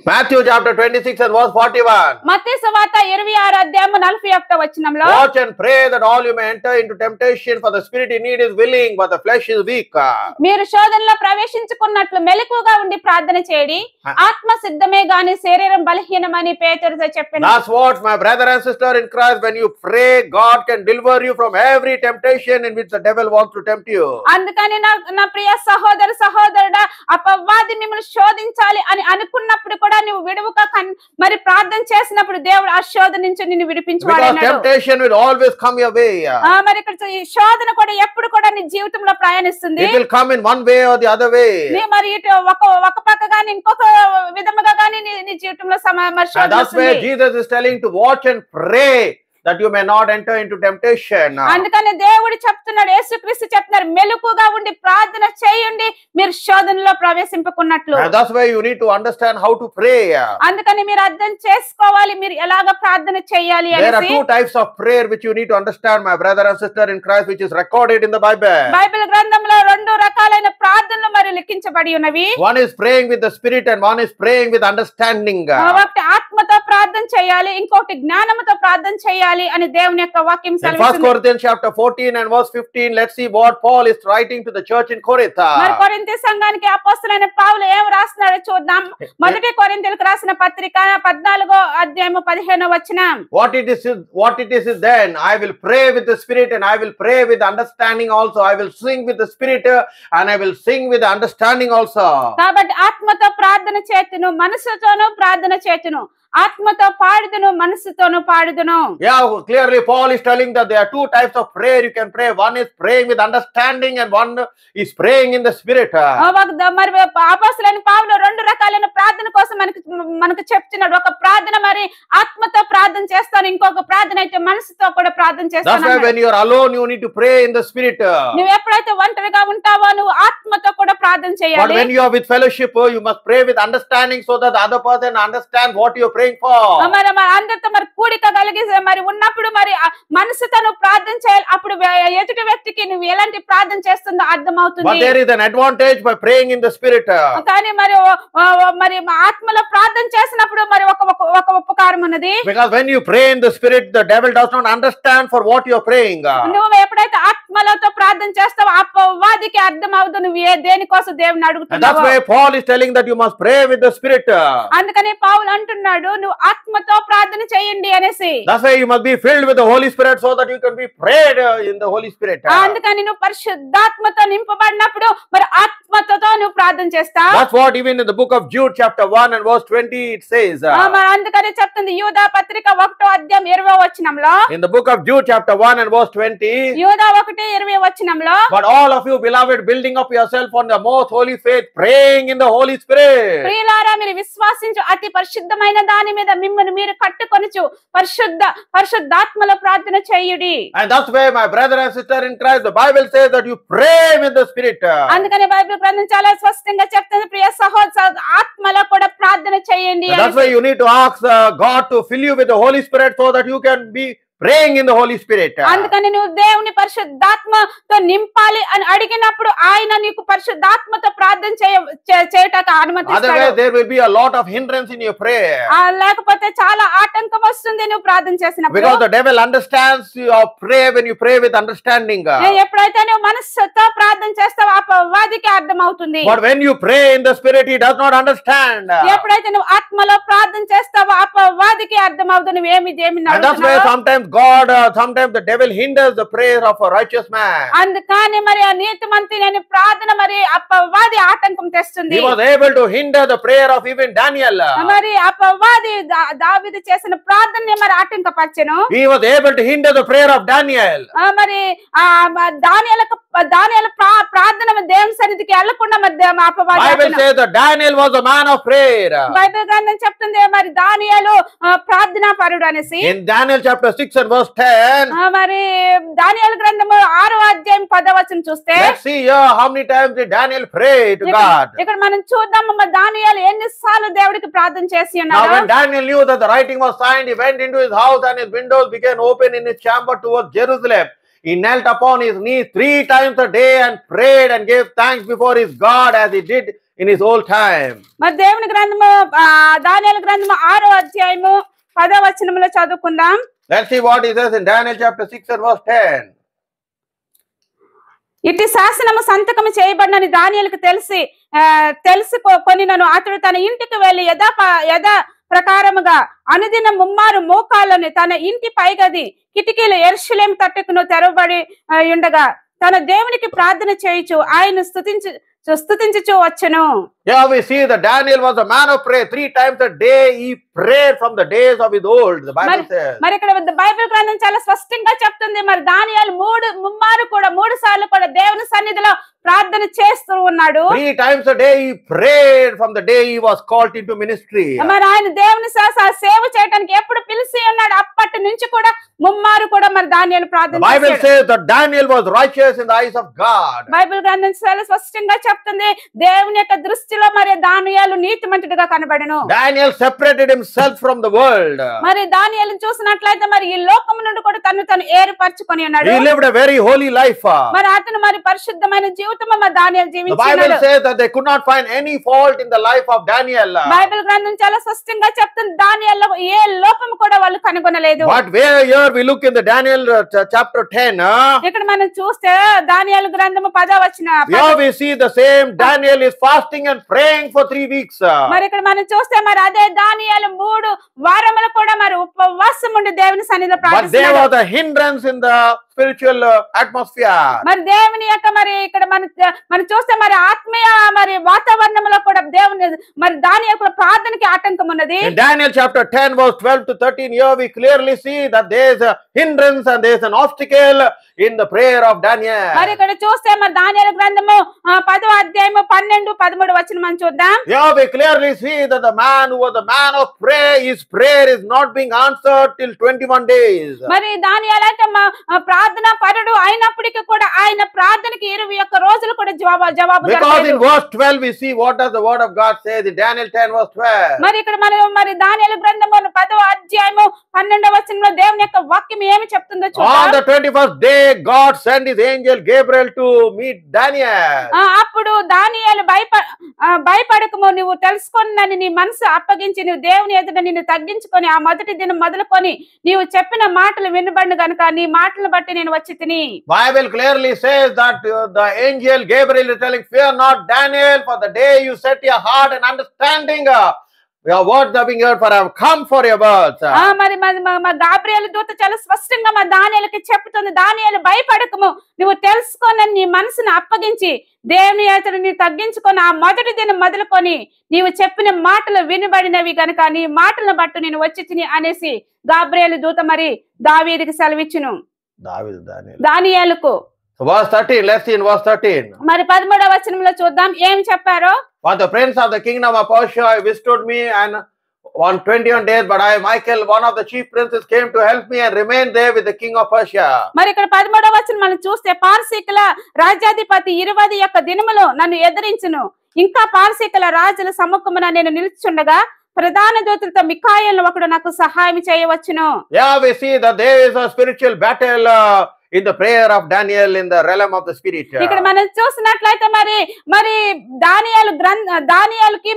Matthew chapter 26 and verse 41. మత్తయి సువార్త 26 అధ్యాయము 41వ వచనంలో Watch and pray that all you may enter into temptation, for the spirit indeed is willing, but the flesh is weak. మీరు శోధనలో ప్రవేశించుకున్నట్లు మెలకుగా ఉండి ప్రార్థన చేయండి, ఆత్మ సిద్ధమే గాని శరీరం బలహీనమని పేతురుతో చెప్పాను. That's what my brother and sister in Christ, when you pray, God can deliver you from every temptation in which the devil wants to tempt you. అందుకని నా ప్రియ సహోదరుడా అపవాది మిమ్మల్ని శోధించాలి అని అనుకున్నప్పుడు కూడా నువ్వు విడువక మరి ప్రార్థన చేసినప్పుడు దేవుడు ఆ శోధన నుంచి నిన్ను విడిపించువాడు. Because temptation will always come your way. మరి ఇక్కడ ఈ శోధన కూడా ఎప్పుడు కూడా నీ జీవితంలో ప్రయాణిస్తుంది. It will come in one way or the other way. మరి ఇటు ఒక పక్క గాని ఇంకొక విధముగా గాని నీ జీవితంలో మరి శోధన That's why Jesus is telling to watch and pray that you may not enter into temptation. అందుకని దేవుడు చెప్తున్నాడు, యేసుక్రీస్తు చెప్తున్నారు మెలకుగా ఉండి ప్రార్థన చేయండి మీరు శోధనలో ప్రవేశింపకున్నట్లు. And that's why you need to understand how to pray. అందుకని మీరు అర్థం చేసుకోవాలి మీరు ఎలాగ ప్రార్థన చేయాలి There are అనేసి. two types of prayer which you need to understand, my brother and sister in Christ, which is recorded in the Bible. Bible గ్రంథంలో రెండు రకాలైన ప్రార్థనలు మరి లిఖించబడి ఉన్నవి. One is praying with the spirit and one is praying with understanding. ఒకటి ఆత్మతో ప్రార్థన చేయాలి, ఇంకొకటి జ్ఞానముతో ప్రార్థన చేయాలి అని దేవుని యొక్క వాక్యం In 1 సెలవిస్తుంది. Corinthians chapter 14 and verse 15, let's see what Paul is writing to the church in Corinth. మరి కొరింథీ సంఘానికి అపోస్తలుడైన పౌలు ఏం రాస్తున్నాడో చూద్దాం. మొదటి కొరింథీయులకు రాసిన పత్రిక 14వ అధ్యాయము 15వ వచనం. What it is then, I will pray with the spirit and I will pray with understanding also. I will sing with the spirit and I will sing with the understanding understanding also. కాబట్టి ఆత్మతో ప్రార్థన చేతును, మనసుతోనూ ప్రార్థన చేతును. ఆత్మతో పాడుదును, మనసుతోనూ పాడుదును. Yeah, clearly Paul is telling that there are two types of prayer you can pray. One is praying with understanding and one is praying in the spirit. మరి అపోస్తలుడైన పౌలు రెండు రకాలైన ప్రార్థన కోసం మనకు చెప్తున్నాడు. ఒక ప్రార్థన మరి ఆత్మతో ప్రార్థన చేస్తాను, ఇంకొక ప్రార్థన అయితే మనసుతో కూడా ప్రార్థన చేస్తాను. That's why when you are alone you need to pray in the spirit. నువ్వు ఎప్పుడైతే ఒంటరిగా ఉంటావో నువ్వు ఆత్మతో కూడా ప్రార్థన But చేయాలి. when you are with fellowship you must pray with understanding so that the other person understands what you are praying for. మరి అందరితో మరి కూడిక కలిగి మరి ఉన్నప్పుడు మరి మనసుతో నువ్వు ప్రార్థన చేయాలి. అప్పుడు ఎదుటి వ్యక్తికి నువ్వు ఎలాంటి ప్రార్థన చేస్తుందో అర్థమవుతుంది. But there is an advantage by praying in the spirit. కానీ మరి ఆత్మలో ప్రార్థన చేసినప్పుడు మరి ఒక ఉపకారం ఉన్నది. Because when you pray in the spirit the devil does not understand for what you are praying. నువ్వు ఎప్పుడైతే ఆత్మలతో ప్రార్థన చేస్తావో అపవాదికి అర్థం అవుతుంది నువ్వు దేనికోసం దేవుని అడుగుతున్నావు. That's why Paul is telling that you must pray with the spirit. అందుకని పౌలు అంటున్నాడు నువ్వు ఆత్మతో ప్రార్థన చేయండి అనేసి. That's why you must be filled with the Holy Spirit so that you can be prayed in the Holy Spirit. అందుకని నువ్వు పరిశుద్ధాత్మతో నింపబడినప్పుడు మరి ఆత్మతో నువ్వు ప్రార్థన చేస్తావు. That's what even in the book of Jude chapter 1 and verse 20 it says. మరి అందుకని చెప్తుంది యూదా పత్రిక 1వ అధ్యాయం 20వ వచనంలో. In the book of Jude chapter 1 and verse 20. యూదా 1:20 వచనంలో. But all of you beloved building up yourself on the most holy faith praying in the Holy Spirit. ప్రియులారా మీరు విశ్వాసించు అతి పరిశుద్ధమైన దాని మీద మిమ్మల్ని మీరు కట్టుకొనుచు పరిశుద్ధాత్మలో ప్రార్థన చేయుడి. And that's why my brother and sister in Christ the Bible says that you pray with the Spirit. అందుకని బైబిల్ గ్రంథం చాలా స్పష్టంగా చెప్తుంది ప్రియ సహోదర ఆత్మలో కూడా ప్రార్థన చేయండి. That's why you need to ask God to fill you with the Holy Spirit so that you can be praying in the Holy Spirit. అందుకని నువ్వు దేవుని పరిశుద్ధాత్మతో నింపాలి అని అడిగినప్పుడు ఆయన నీకు పరిశుద్ధాత్మతో ప్రార్థన చేయటానికి అనుమతిస్తాడు. Otherwise there will be a lot of hindrance in your prayer. లేకపోతే చాలా ఆటంకం వస్తుంది నువ్వు ప్రార్థన చేసినప్పుడు. Because the devil understands your prayer when you pray with understanding. ఎప్పుడైతే నువ్వు మనసుతో ప్రార్థన చేస్తావో అపవాదికి అర్థమవుతుంది. But when you pray in the Spirit he does not understand. ఎప్పుడైతే నువ్వు ఆత్మలో ప్రార్థన చేస్తావో అపవాదికి అర్థమవుతుంది నువ్వు ఏమి దేవుని And that's why sometimes the devil hinders the prayer of a righteous man. అందుకని మరి ఆ నీతిమంతుని ప్రార్థన మరి అపవాది ఆటంకం తెస్తుంది. He was able to hinder the prayer of even Daniel. మరి అపవాది దావీదు చేసిన ప్రార్థనని మరి ఆటంకపరిచెను. He was able to hinder the prayer of Daniel. మరి దానియేలు ప్రార్థన దేవుని సన్నిధికి వెళ్ళకుండా మరి అపవాది Bible says that Daniel was a man of prayer. Bible గ్రంథం చెప్తుంది మరి దానియేలు ప్రార్థనా పరుడు అనేసి. In Daniel chapter 6 and verse 10. మరి దానియేలు గ్రంథము 6వ అధ్యాయం 10వ వచనం చూస్తే. Let's see here how many times did Daniel pray to God. ఇక్కడ మనం చూద్దాం మరి దానియేలు ఎన్నిసార్లు దేవుడికి ప్రార్థన చేసి ఉన్నాడు. Now when Daniel knew that the writing was signed, he went into his house and his windows began open in his chamber towards Jerusalem. He knelt upon his knees 3 times a day and prayed and gave thanks before his God as he did in his old time. మరి దేవుని గ్రంథము దానియేలు గ్రంథము 6వ అధ్యాయము 10వ వచనంలో చదువుకుందాం. Let's see what he says in Daniel chapter 6 and verse 10. ఇట్టి శాసనము సంతకము చేయబడినని దానియేలుకు తెలుసుకొనినను అతడు తన ఇంటికి వెళ్లి యథా ప్రకారముగా అనుదిన ముమ్మారు మోకాళ్ళని తన ఇంటి పైగది కిటికీలు యెరూషలేము తట్టుకును తెరవబడి ఉండగా తన దేవునికి ప్రార్థన చేయుచు ఆయన స్తుతించుచు వచ్చెను. Yeah, we see that Daniel was a man of prayer. 3 times a day he prayed from the days of his old. The Bible says. మరి ఇక్కడ బైబిల్ గ్రంథం చాలా స్పష్టంగా చెప్తుంది మరి దానియేలు మూడు సార్లు కూడా దేవుని సన్నిధిలో ప్రార్థన చేస్తూ ఉన్నాడు. 3 times a day he prayed from the day he was called into ministry. మరి ఆయన దేవుని సేవ చేయడానికి ఎప్పుడు పిలిచి ఉన్నాడు అప్పటి నుంచి కూడా ముమ్మారు కూడా మరి దానియేలు ప్రార్థన చేశాడు. Bible says that Daniel was righteous in the eyes of God. Bible గ్రంథం చాలా స్పష్టంగా చెప్తుంది దేవుని యొక్క దృష్టిలో మరి దానియేలు నీతిమంతుడిగా కనబడెను. Daniel separated himself from the world. మరి దానియేలును చూసినట్లయితే మరి ఈ లోకము నుండి కూడా తను ఏర్పరచుకొని ఉన్నాడు. He lived a very holy life. మరి అతను మరి పరిశుద్ధమైన జీవితం మరి దానియేలు జీవించాడు. The Bible says that they could not find any fault in the life of Daniel. Bible గ్రంథం చాలా స్పష్టంగా చెప్తుంది దానియేలులో ఏ లోపం కూడా వాళ్ళు కనుగొనలేదు. But here we look in the Daniel chapter 10. ఇక్కడ మనం చూస్తే దానియేలు గ్రంథము 10వ వచనం. Here we see the same Daniel is fasting and praying for 3 weeks. మరి ఇక్కడ మనం చూస్తే మరి అదే దానియేలు 3 వారములు కూడా మరి ఉపవాసం ఉండి దేవుని సన్నిధిలో ప్రార్థిస్తున్నాడు. But there was a hindrance in the spiritual atmosphere. మరి దేవుని యొక్క మరి ఇక్కడ మనం చూస్తే మరి ఆత్మీయ మరి వాతావరణంలో కూడా దేవుని మరి దాని యొక్క ప్రార్థనకి ఆటంకం ఉన్నది. In Daniel chapter 10 verse 12 to 13, here we clearly see that there is a hindrance and there is an obstacle in the prayer of Daniel. మరి ఇక్కడ చూస్తే మరి దానియేలు గ్రంథము 10వ అధ్యాయము 12 13 వచనం మనం చూద్దాం. Here we clearly see that the man who was the man of prayer, his prayer is not being answered till 21 days. మరి దానియేలు అయితే ప్రార్థన పరుడు అయినప్పటికీ కూడా ఆయన ప్రార్థనకి 21 రోజులు కూడా జవాబు Because in verse 12 we see what does the word of God says in Daniel 10 verse 12. మరి ఇక్కడ మరి దానియేలు గ్రంథము 10వ అధ్యాయము 12వ వచనంలో దేవుని యొక్క వాక్యం ఏమి చెప్తుందో చూద్దాం. On the 21st day God sent his angel Gabriel to meet Daniel. అప్పుడు దానియేలు భయపడకము, నువ్వు తెలుసుకొనని నీ మనసు అప్పగించి నువ్వు దేవుని ఎదుట నిన్ను తగ్గించుకొని ఆ మొదటి దినం మొదలుకొని నీవు చెప్పిన మాటలు వినబడిన గనుక నీ మాటలను బట్టి నేను వచ్చి తిని. Bible clearly says that the angel Gabriel is telling, fear not Daniel, for the day you set your heart and understanding your words are being heard, for I have come for your words. మరి గాబ్రియేలు దూత చాలా స్పష్టంగా మా దానియేలుకి చెప్తుంది, దానియేలు భయపడకము, నువ్వు తెలుసుకోనని నీ మనసును అప్పగించి దేవుని ఎదుట నీ తగ్గించుకొని ఆ మొదటి దినం మొదలుకొని నీవు చెప్పిన మాటలు వినబడినవి గనుక నీ మాటలను బట్టి నేను వచ్చి తిని అనేసి గాబ్రియేలు దూత మరి దావీదుకి సెలవిచ్చును దానియేలుకు. Verse 13, let's see in verse 13. మరి 13వ వచనంలో చూద్దాం ఏం చెప్పారో. For the prince of the kingdom of Persia withstood me and on 21 days, but I, Michael, one of the chief princes, came to help me and remained there with the king of Persia. మరి ఇక్కడ 13వ వచనం మనం చూస్తే పార్సీకుల రాజ్యాధిపతి 21 దినములు నన్ను ఎదిరించును, ఇంకా పార్సీకుల రాజుల సముఖమున నేను నిలుచుండగా ప్రధాన దూతలతో మిఖాయేలు ఒకడు నాకు సహాయం చేయవచ్చును. Yeah, we see that there is a spiritual battle in the prayer of Daniel in the realm of the spirit. ఇక్కడ మనం చూసినట్లయితే మరి దానియేలుకి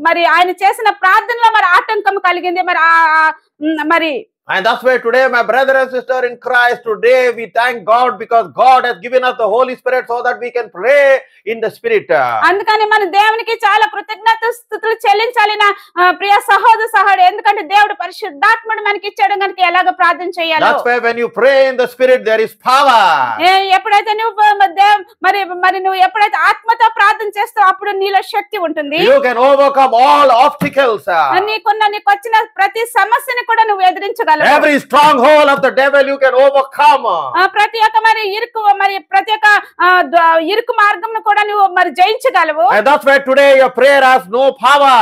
మరి ఆయన చేసిన ప్రార్థనలో మరి ఆటంకం కలిగింది మరి And that's why today, my brother and sister in Christ, today we thank God because God has given us the Holy Spirit so that we can pray in the Spirit. అందుకని మన దేవునికి చాలా కృతజ్ఞతాస్తుతులు చెల్లించాలి నా ప్రియ సహోదరు, ఎందుకంటే దేవుడు పరిశుద్ధాత్మను మనకి ఇచ్చాడు కనుక ఎలాగ ప్రార్థన చేయాలి. That's why when you pray in the Spirit there is power. ఎప్పుడైతే నువ్వు మరి నువ్వు ఎప్పుడైతే ఆత్మతో ప్రార్థన చేస్తావు అప్పుడు నీలో శక్తి ఉంటుంది. You can overcome all obstacles. నీకు వచ్చిన ప్రతి సమస్యని కూడా నువ్వు ఎదిరించగలవు. Every stronghold of the devil you can overcome. ప్రతి ఒక్క ప్రతి ఒక్క ఇరుకు మార్గంను కూడా నువ్వు మరి జయించగలవు. And that's why today your prayer has no power.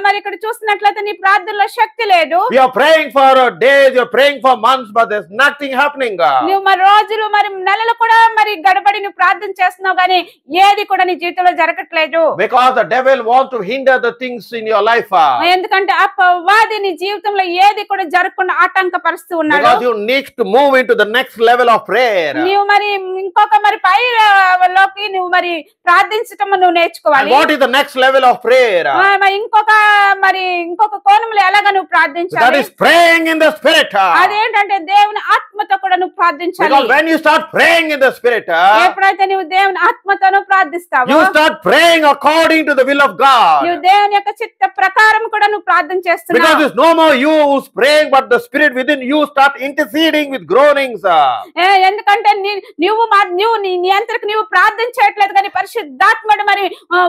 మరి ఇక్కడ చూస్తున్నట్లయితే నీ ప్రార్థనలో శక్తి లేదు. You are praying for days, you are praying for months, but there's nothing happening. నువ్వు మరి రోజులు మరి నెలలు కూడా మరి గడబడి నువ్వు ప్రార్థన చేస్తున్నావు కానీ ఏది కూడా నీ జీవితంలో జరగట్లేదు. Because the devil wants to hinder the things in your life. ఎందుకంటే అపవాది నీ జీవితంలో ఏది కూడా జరగకుండా ఆటంకపరుస్తూ ఉన్నాడు. Because you need to move into the next level of prayer. నీవు మరి ఇంకొక మరి పైలోకి నువ్వు మరి ప్రార్థించటం నువ్వు నేర్చుకోవాలి. What is the next level of prayer? ఇంకొక కోణంలో ఎలాగా నువ్వు ప్రార్థించాలి. That is praying in the Spirit. అదేంటంటే దేవుని ఆత్మతో కూడా నువ్వు ప్రార్థించాలి. Because when you start praying in the Spirit, ఎప్పుడైతే నువ్వు దేవుని ఆత్మతో ప్రార్థిస్తావో you start praying according to the will of God. నువ్వు దేవుని యొక్క చిత్త ప్రకారం కూడా నువ్వు ప్రార్థన చేస్తున్నావు. Because it's no more you who's praying, but the Spirit within you start interceding with groanings. ఎందుకంటే నువ్వు నీ అంతరకు నువ్వు ప్రార్థన చేయట్లేదు కానీ పరిశుద్ధాత్ముడు మరి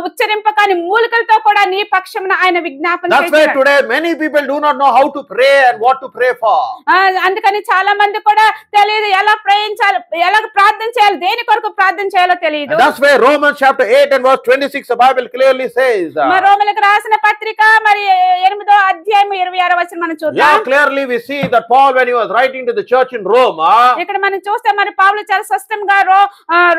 ఉచ్చరింప కానీ మూలికలతో కూడా నీ పక్షమున ఆయన విజ్ఞాపన చేస్తున్నాడు. That's why today many people do not know how to pray and what to pray for. అందుకని చాలా మంది కూడా తెలియదు ఎలా ప్రార్థన చేయాలి, దేని కొరకు ప్రార్థన చేయాలో తెలియదు. That's why Romans chapter 8 and verse 26 the Bible clearly says. మరి రోమీయులకు రాసిన పత్రిక మరి 8వ అధ్యాయం 26వ వచనం మనం చూద్దాం. Yeah, clearly we see that Paul when he was writing to the church in Rome, ఇక్కడ మనం చూస్తే మరి పౌలు చాలా స్పష్టంగా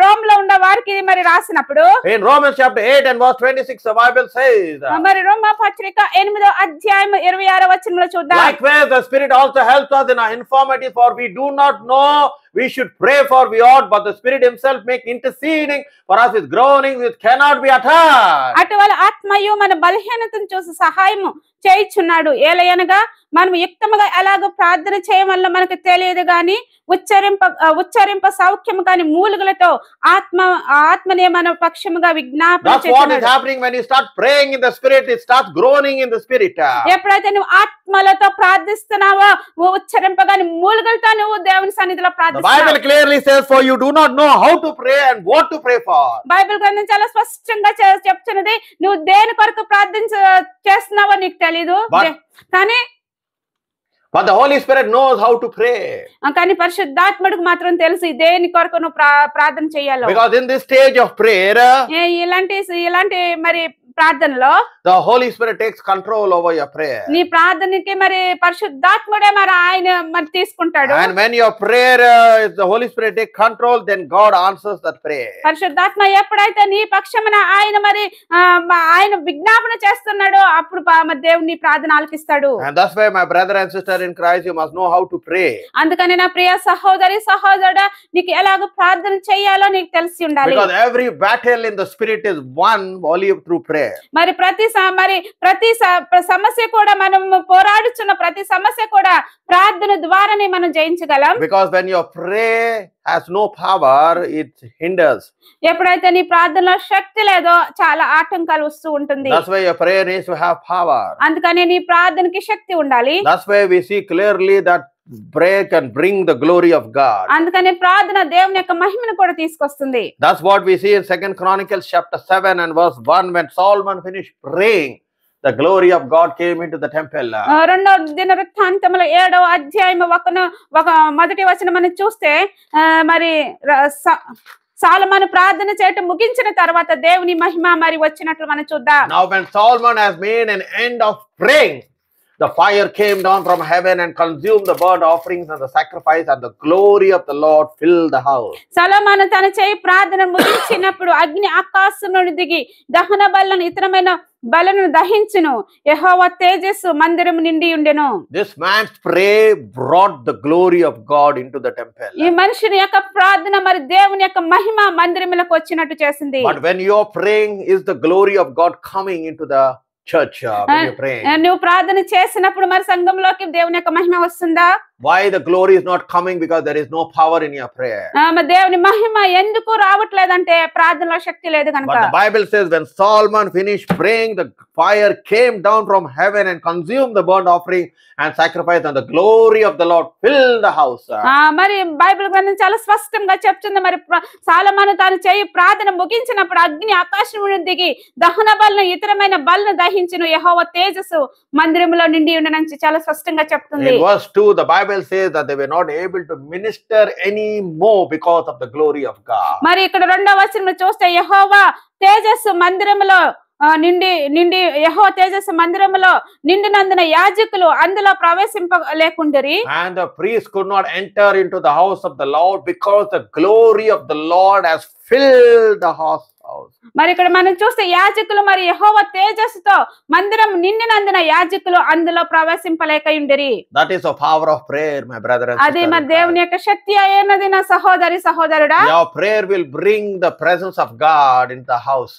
రోమ్ లో ఉన్న వారికి మరి రాసినప్పుడు in Romans chapter 8 and verse 26 the Bible says. మరి రోమా పత్రిక 8వ అధ్యాయం 26వ వచనంలో చూద్దాం. Likewise the Spirit also helps us in our infirmity, for we do not know we should pray for we ought, but the Spirit himself make interceding for us with groanings which cannot be uttered. అటువల ఆత్మయు మన బలహీనతను చూసి సహాయం చేయుచున్నాడు. ఏలయనగా మనం యుక్తముగా ఎలాగో ప్రార్థన చేయవల్ల మనకు తెలియదు గాని ఉచ్చరింప సౌఖ్యము కాని మూలుగులతో ఆత్మనే మన పక్షముగా విజ్ఞాపన That's what is happening when you start praying in the spirit. It starts groaning in the spirit. ఎప్పుడైతే నువ్వు ఆత్మలతో ప్రార్థిస్తున్నావో ఉచ్చరింపగాని మూలుగులతో నువ్వు దేవుని సన్నిధిలో The ప్రార్థిస్తున్నావు. Bible clearly says, for you do not know how to pray and what to pray for. Bible గ్రంథం చాలా స్పష్టంగా చెప్తున్నది, నువ్వు దేని కొరకు చేస్తున్నావో నీకు తెలీదు, కానీ But the Holy Spirit knows how to pray. కానీ పరిశుద్ధాత్ముడికి మాత్రం తెలుసు దేని కొరకు నువ్వు ప్రార్థన చేయాలో. Because in this stage of prayer, ఇలాంటి మరి ప్రార్థనలో the Holy Spirit takes control over your prayer. నీ ప్రార్థనకి మరి పరిశుద్ధాత్ముడే మరి ఆయన మరి తీసుకుంటాడు. And when your prayer is the Holy Spirit take control, then God answers that prayer. పరిశుద్ధాత్మ ఎప్పుడైతే నీ పక్షమున ఆయన విజ్ఞాపన చేస్తున్నాడో అప్పుడు దేవుని ప్రార్థన ఆలకిస్తాడు. And that's why, my brother and sister in Christ, you must know how to pray. అందుకని నా ప్రియ సహోదరుడా, నీకు ఎలాగో ప్రార్థన చేయాలో నీకు తెలిసి ఉండాలి. Because every battle in the spirit is won only through prayer. మరి ప్రతి సమస్య కూడా మనం పోరాడుచున్న ప్రతి సమస్య కూడా ప్రార్థన ద్వారానే మనం జయించగలం. Because when your prayer has no power, it hinders. ఎప్పుడైతే నీ ప్రార్థనలో శక్తి లేదో చాలా ఆటంకాలు వస్తూ ఉంటుంది. That's why your prayer needs to have power. అందుకని నీ ప్రార్థనకి శక్తి ఉండాలి. That's why we see clearly that prayer can bring the glory of God. అందుకని ప్రార్థన దేవుని యొక్క మహిమను కూడా తీసుకొస్తుంది. That's what we see in 2 Chronicles chapter 7 and verse 1. When Solomon finished praying, the glory of God came into the temple. రెండో దినవృత్తాంతములో 7వ అధ్యాయం ఒక మొదటి వచనం మనం చూస్తే మరి సొలొమోను ప్రార్థన చేయటం ముగించిన తర్వాత దేవుని మహిమ మరి వచ్చినట్లు మనం చూద్దాం. Now when Solomon has made an end of praying, the fire came down from heaven and consumed the burnt offerings and the sacrifice, and the glory of the Lord filled the house. సొలొమోను తన చేయి ప్రార్థన ముగించినప్పుడు అగ్ని ఆకాశం నుండి దిగి దహన బలులను ఇతరమైన బలులను దహించును, యెహోవా తేజస్సు మందిరము నిండి ఉండెను. This man's prayer brought the glory of God into the temple. ఈ మనుషుని యొక్క ప్రార్థన మరి దేవుని యొక్క మహిమ మందిరములకు వచ్చినట్టు చేసింది. But when you are praying, is the glory of God coming into the church when you pray? నువ్వు ప్రార్థన చేసినప్పుడు మరి సంఘంలోకి దేవుని యొక్క మహిమ వస్తుందా? Why the glory is not coming? Because there is no power in your prayer. మరి దేవుని మహిమ ఎందుకు రావట్లేదంటే ప్రార్థనలో శక్తి లేదు కనుక. But the Bible says when Solomon finished praying, the fire came down from heaven and consumed the burnt offering and sacrifice, and the glory of the Lord filled the house. మరి Bible గ్రంథం చాలా స్పష్టంగా చెప్తుంది, మరి సొలొమోను తాను చేయి ప్రార్థన ముగించినప్పుడు అగ్ని ఆకాశం నుండి దిగి దహన బలులను ఇతరమైన బలులను దహించును, యెహోవా తేజస్సు మందిరములో నిండి ఉండనని చాలా స్పష్టంగా చెప్తుంది. In verse 2, the Bible says that they were not able to minister anymore because of the glory of God. మరి ఇక్కడ రెండవ వచనంలో చూస్తే యెహోవా తేజస్సు మందిరములో యెహోవా తేజస్సు మందిరములో నిండినందున యాజకులు అందులో ప్రవేశింపలేకుండిరి. And the priest could not enter into the house of the Lord because the glory of the Lord has filled the house. మరి ఇక్కడ మనం చూస్తే యాజకులు మరి యెహోవా తేజస్సుతో మందిరం నిండినందున యాజకులు అందులో ప్రవేశింపలేకయుండిరి. That is the power of prayer, my brother and sister. అది మరి దేవుని యొక్క శక్తి అయినది నా సహోదరుడా. Your prayer will bring the presence of God into the house.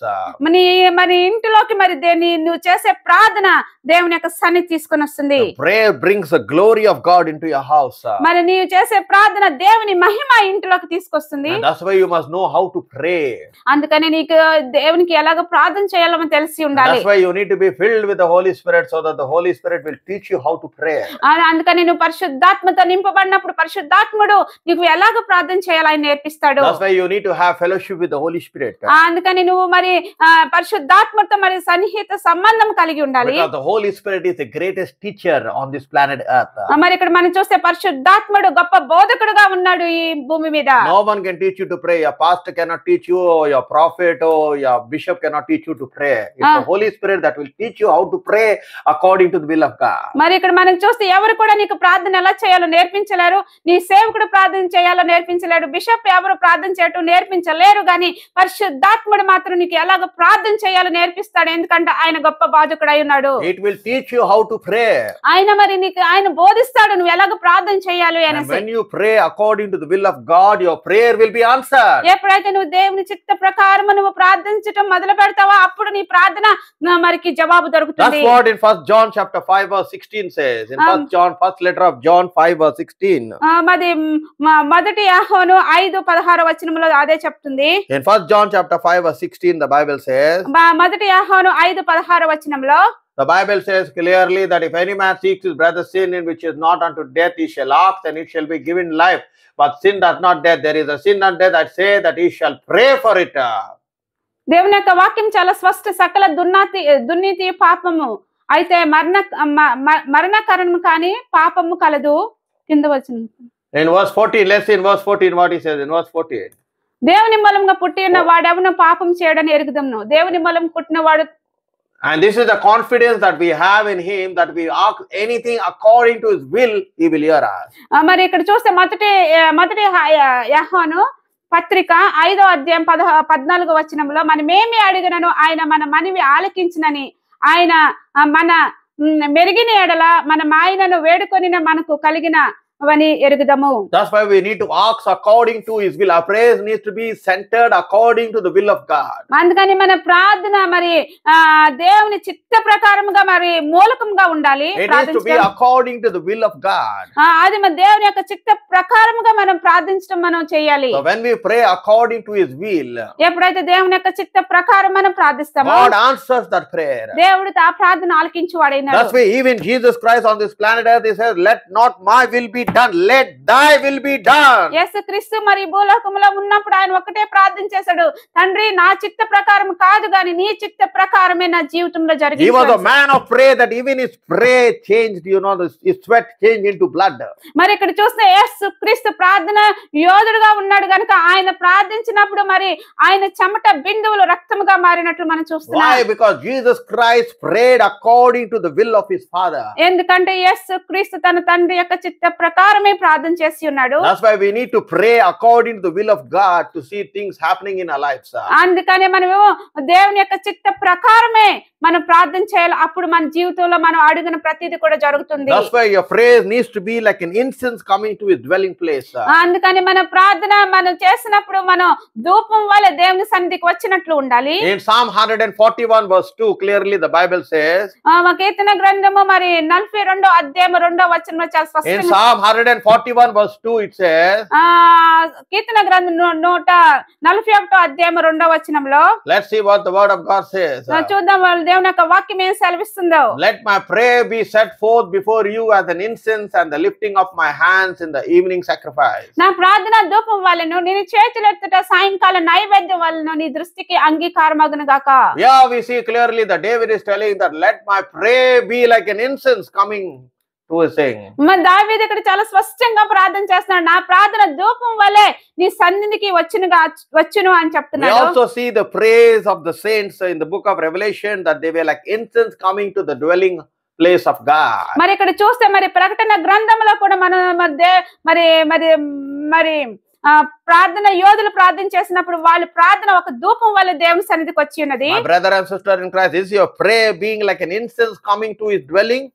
మరి ఇంటిలోకి మరి నువ్వు చేసే ప్రార్థన దేవుని యొక్క సన్నిధి తీసుకొని వస్తుంది. Prayer brings the glory of God into your house. మరి నీవు చేసే ప్రార్థన దేవుని మహిమ ఇంటిలోకి తీసుకొస్తుంది. And that's why you must know how to pray. అందుకని నీకు దేవునికి ఎలాగ ప్రార్థన చేయాలో తెలిసి ఉండాలి. That's why you need to be filled with the Holy Spirit, so that the Holy Spirit will teach you how to pray. అందుకని నువ్వు పరిశుద్ధాత్మతో నింపబడినప్పుడు పరిశుద్ధాత్ముడు నీకు ఎలాగ ప్రార్థన చేయాలో ఆయన నేర్పిస్తాడు. That's why you need to have fellowship with the Holy Spirit. అందుకని నువ్వు మరి పరిశుద్ధాత్మతో మరి సన్నిహిత సంబంధం కలిగి ఉండాలి. Because the Holy Spirit is the greatest teacher on this planet Earth. మరి ఇక్కడ మనం చూస్తే పరిశుద్ధాత్ముడు గొప్ప బోధకుడుగా ఉన్నాడు ఈ భూమి మీద. No one can teach you to pray. Your pastor cannot teach you, or your prophet or your bishop cannot teach you to pray. It's the Holy Spirit that will teach you how to pray according to the will of God. మరి ఇక్కడ మనం చూస్తే ఎవరు కూడా నీకు ప్రార్థన ఎలా చేయాలో నేర్పించలేరు, నీ సేవకుడు ప్రార్థన చేయాలో నేర్పించలేడు, బిషప్ ఎవరు ప్రార్థన చేయటం నేర్పించలేరు, కానీ పరిశుద్ధాత్ముడు మాత్రం నీకు ఎలాగ ప్రార్థన చేయాలో నేర్పిస్తాడు, ఎందుకంటే ఆయన గొప్ప బాధకుడై ఉన్నాడు. It will teach you how to pray. ఆయన బోధిస్తాడు నువ్వు ఎలాగ ప్రార్థన చేయాలి అని. When you pray according to the will of God, your prayer will be answered. ఎప్పుడైతే నువ్వు దేవుని చిత్త ప్రకారం నువ్వు ప్రార్థించటం మొదలు పెడతావో అప్పుడు నీ ప్రార్థన మరికి జవాబు దొరుకుతుంది. That's what in 1 John chapter 5 verse 16 says. In first letter of John 5 verse 16. మరి మొదటి యోహాను 5:16 వచనంలో అదే చెప్తుంది. In 1 John chapter 5 verse 16 the Bible says. మొదటి యోహాను 5:16 వచనంలో The Bible says clearly that if any man seeks his brother's sin in which is not unto death, he shall ask, and it shall be given life. But sin does not death. There is a sin and death. I say that he shall pray for it. దేవుని యొక్క వాక్యం చాలా స్పష్ట. సకల దుర్నీతి పాపము అయితే మరణకరణము కానీ పాపము కలదు. కింద వచ్చింది. In verse 14, let's see in verse 14 what he says. In verse 14. దేవుని మూలంగా పుట్టిన వాడెవను పాపం చేయడని ఎరుగుదమును. దేవుని మూలం పుట్టిన వాడు. And this is the confidence that we have in him, that we ask anything according to his will, he will hear us. మరి ఇక్కడ చూస్తే మొదటి యోహాను పత్రిక 5వ అధ్యాయం 14వ వచనంలో మనమేమి అడిగినను ఆయన మన మనవి ఆలకించినని, ఆయన మన మెరిగిన ఎడల మనం ఆయనను వేడుకొనిన మనకు కలిగిన ఎరుగుదము. That's why we need to ask according to his will. Our prayers needs to be centered according to the will of God. అందుకని మన ప్రార్థన మరి దేవుని చిత్త ప్రకారముగా మరి మూలకంగా ఉండాలి. It needs to be according to the will of God. అది మన దేవుని యొక్క చిత్త ప్రకారముగా మనం ప్రార్థించడం మనం చేయాలి. So when we pray according to his will, ఎప్పుడైతే దేవుని యొక్క చిత్త ప్రకారం మనం ప్రార్థిస్తామో God answers that prayer. దేవుడు ఆ ప్రార్థన ఆలకించువాడైనాడు. That's why even Jesus Christ on this planet earth, he says, let not my will be done, let thy will be done. యేసుక్రీస్తు మరి భూలోకములో ఉన్నప్పుడు ఆయన ఒకటే ప్రార్థించేశాడు, తండ్రి నా చిత్త ప్రకారం కాదు గాని నీ చిత్త ప్రకారమే నా జీవితంలో జరిగింది. He was a man of prayer, that even his prayer changed, his sweat changed into blood. మరి ఇక్కడ చూస్తే యేసుక్రీస్తు ప్రార్థన యోధుడుగా ఉన్నాడు గనుక ఆయన ప్రార్థించినప్పుడు మరి ఆయన చెమట బిందువులు రక్తముగా మారినట్లు మనం చూస్తున్నాం. Why? Because Jesus Christ prayed according to the will of his Father. ఎందుకంటే యేసుక్రీస్తు తన తండ్రి యొక్క చిత్త ప్రకారమే ప్రార్థన చేసి ఉన్నాడు. That's why we need to pray according to the will of God to see things happening in our lives. అందుకనే మనము దేవుని యొక్క చిత్త ప్రకారమే మనం ప్రార్థన చేయాలి. అప్పుడు మన జీవితంలో మనం అడిగిన ప్రతిదీ కూడా జరుగుతుంది. That's why your prayer needs to be like an incense coming to his dwelling place. అందుకని మన ప్రార్థన మనం చేసినప్పుడు మనం ధూపం వలె దేవుని సన్నిధికి వచ్చినట్లు ఉండాలి. In Psalm 141 verse 2 clearly the Bible says. కీర్తన గ్రంథము మరి 42వ అధ్యాయం 2వ వచనంలో చాలా స్పష్టంగా. In Psalm 141 verse 2 it says. కీర్తన గ్రంథం 141వ అధ్యాయం 2వ వచనంలో. Let's see what the word of God says. చూద్దాం దేవుని యొక్క వాక్యం ఏం సెలవిస్తుందో. Let my prayer be set forth before you as an incense and the lifting of my hands in the evening sacrifice. నా ప్రార్థన ధూపం వలెను నేను చేతులెత్తుట సాయంకాల నైవేద్యం వలెను నీ దృష్టికి అంగీకారమగును గాక. Yeah, we see clearly that David is telling that let my prayer be like an incense coming to his saying. మరి దావీదు ఇక్కడ చాలా స్పష్టంగా ప్రార్థన చేస్తున్నాడు, నా ప్రార్థన ధూపం వలె నీ సన్నిధికి వచ్చును అని చెప్తున్నాడు. We also see the praise of the saints in the book of Revelation, that they were like incense coming to the dwelling place of God. మరి ఇక్కడ చూస్తే మరి ప్రకటన గ్రంథంలో కూడా మనం మరి మరి మరి ప్రార్థన యోధులు ప్రార్థన చేసినప్పుడు వాళ్ళ ప్రార్థన ఒక ధూపం వల్ల దేవుని సన్నిధికి వచ్చి ఉన్నది. My brother and sister in Christ, is your prayer being like an incense coming to his dwelling?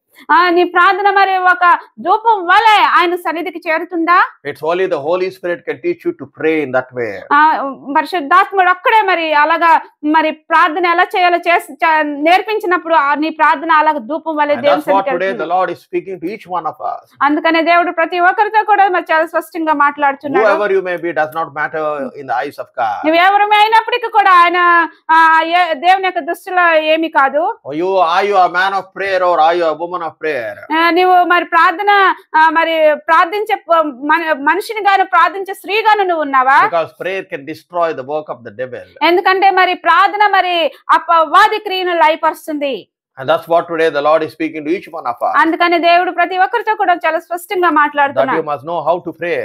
నీ ప్రార్థన మరి ఒక ధూపం వలె ఆయన సన్నిధికి చేరుతుందా? It's only the Holy Spirit can teach you to pray in that way. పరిశుద్ధాత్ముడు ఒక్కడే మరి అలాగా మరి ప్రార్థన ఎలా చేయాలో నేర్పించినప్పుడు నీ ప్రార్థన అలాగ ధూపం వలె దేవుని సన్నిధికి. Today the Lord is speaking to each one of us. అందుకనే దేవుడు ప్రతి ఒక్కరితో కూడా మరి చాలా స్పష్టంగా మాట్లాడుతున్నాడు. Whoever you may be does not matter in the eyes of God. నువ్వు ఎవరమే అయినప్పటికీ కూడా ఆయన దేవుని యొక్క దృష్టిలో ఏమీ కాదు. Are you a man of prayer or are you a woman of prayer? నీవు మరి ప్రార్థన మరి ప్రార్థించే మనిషిని గాను ప్రార్థించే స్త్రీ గాను నువ్వు ఉన్నావా? Because prayer can destroy the work of the devil. ఎందుకంటే మరి ప్రార్థన మరి అపవాది క్రియను లయపరుస్తుంది. And that's what today the Lord is speaking to each one of us. అందుకని దేవుడు ప్రతి ఒక్కరితో కూడా చాలా స్పష్టంగా మాట్లాడుతున్నాడు. That you must know how to pray.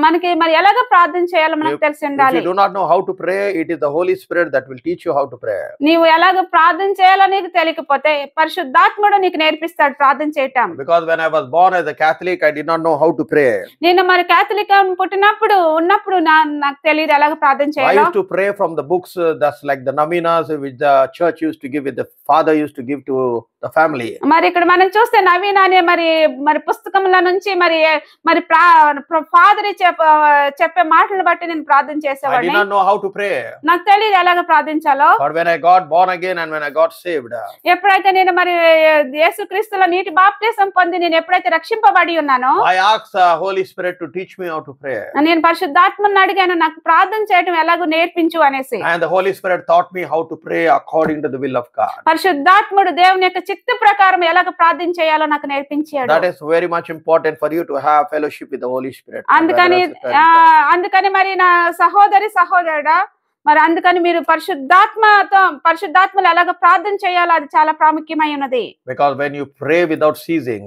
మనకి మరి ఎలాగ ప్రార్థన చేయాలో మనకు తెలిసి ఉండాలి. If you do not know how to pray, it is the Holy Spirit that will teach you how to pray. నీవు ఎలాగ ప్రార్థన చేయాలో నీకు తెలియకపోతే పరిశుద్ధాత్ముడు నీకు నేర్పిస్తాడు ప్రార్థన చేయటం. Because when I was born as a Catholic, I did not know how to pray. నేను మరి క్యాథలిక్ పుట్టినప్పుడు నాకు తెలియదు ఎలాగ ప్రార్థన చేయాలో. I used to pray from the books, that's like the novenas which the church used to give, the father used to give to the the family. మరి ఇక్కడ మనం చూస్తే నవీన్ అనే మరి పుస్తకంలో నుంచి మరి ఫాదర్ చెప్పే మాటలను బట్టి నేను ప్రార్థన I did చేసేవాడిని. not know how to pray. నాకు తెలియదు ఎలాగ ప్రార్థించాలో. But when I got born again and when I got saved, ఎప్పుడైతే నేను మరి యేసుక్రీస్తులో నీటి బాప్తిసం పొంది నేను ఎప్పుడైతే రక్షింపబడి ఉన్నానో I asked the Holy Spirit to teach me how to pray. నేను పరిశుద్ధాత్మను అడిగాను నాకు ప్రార్థన చేయడం ఎలాగో నేర్పించు అనేసి. And the Holy Spirit taught me how to pray according to the will of God. పరిశుద్ధాత్ముడు దేవుని యొక్క చిత్త ప్రకారం ఎలాగ ప్రార్థన చేయాలో నాకు నేర్పించాడు. That is very much important for you to have fellowship with the Holy Spirit. అందుకని మరి నా సహోదరుడా మరి అందుకని మీరు పరిశుద్ధాత్మలు ఎలాగ ప్రార్థన చేయాలో అది చాలా ప్రాముఖ్యమై ఉన్నది. Because when you pray without ceasing,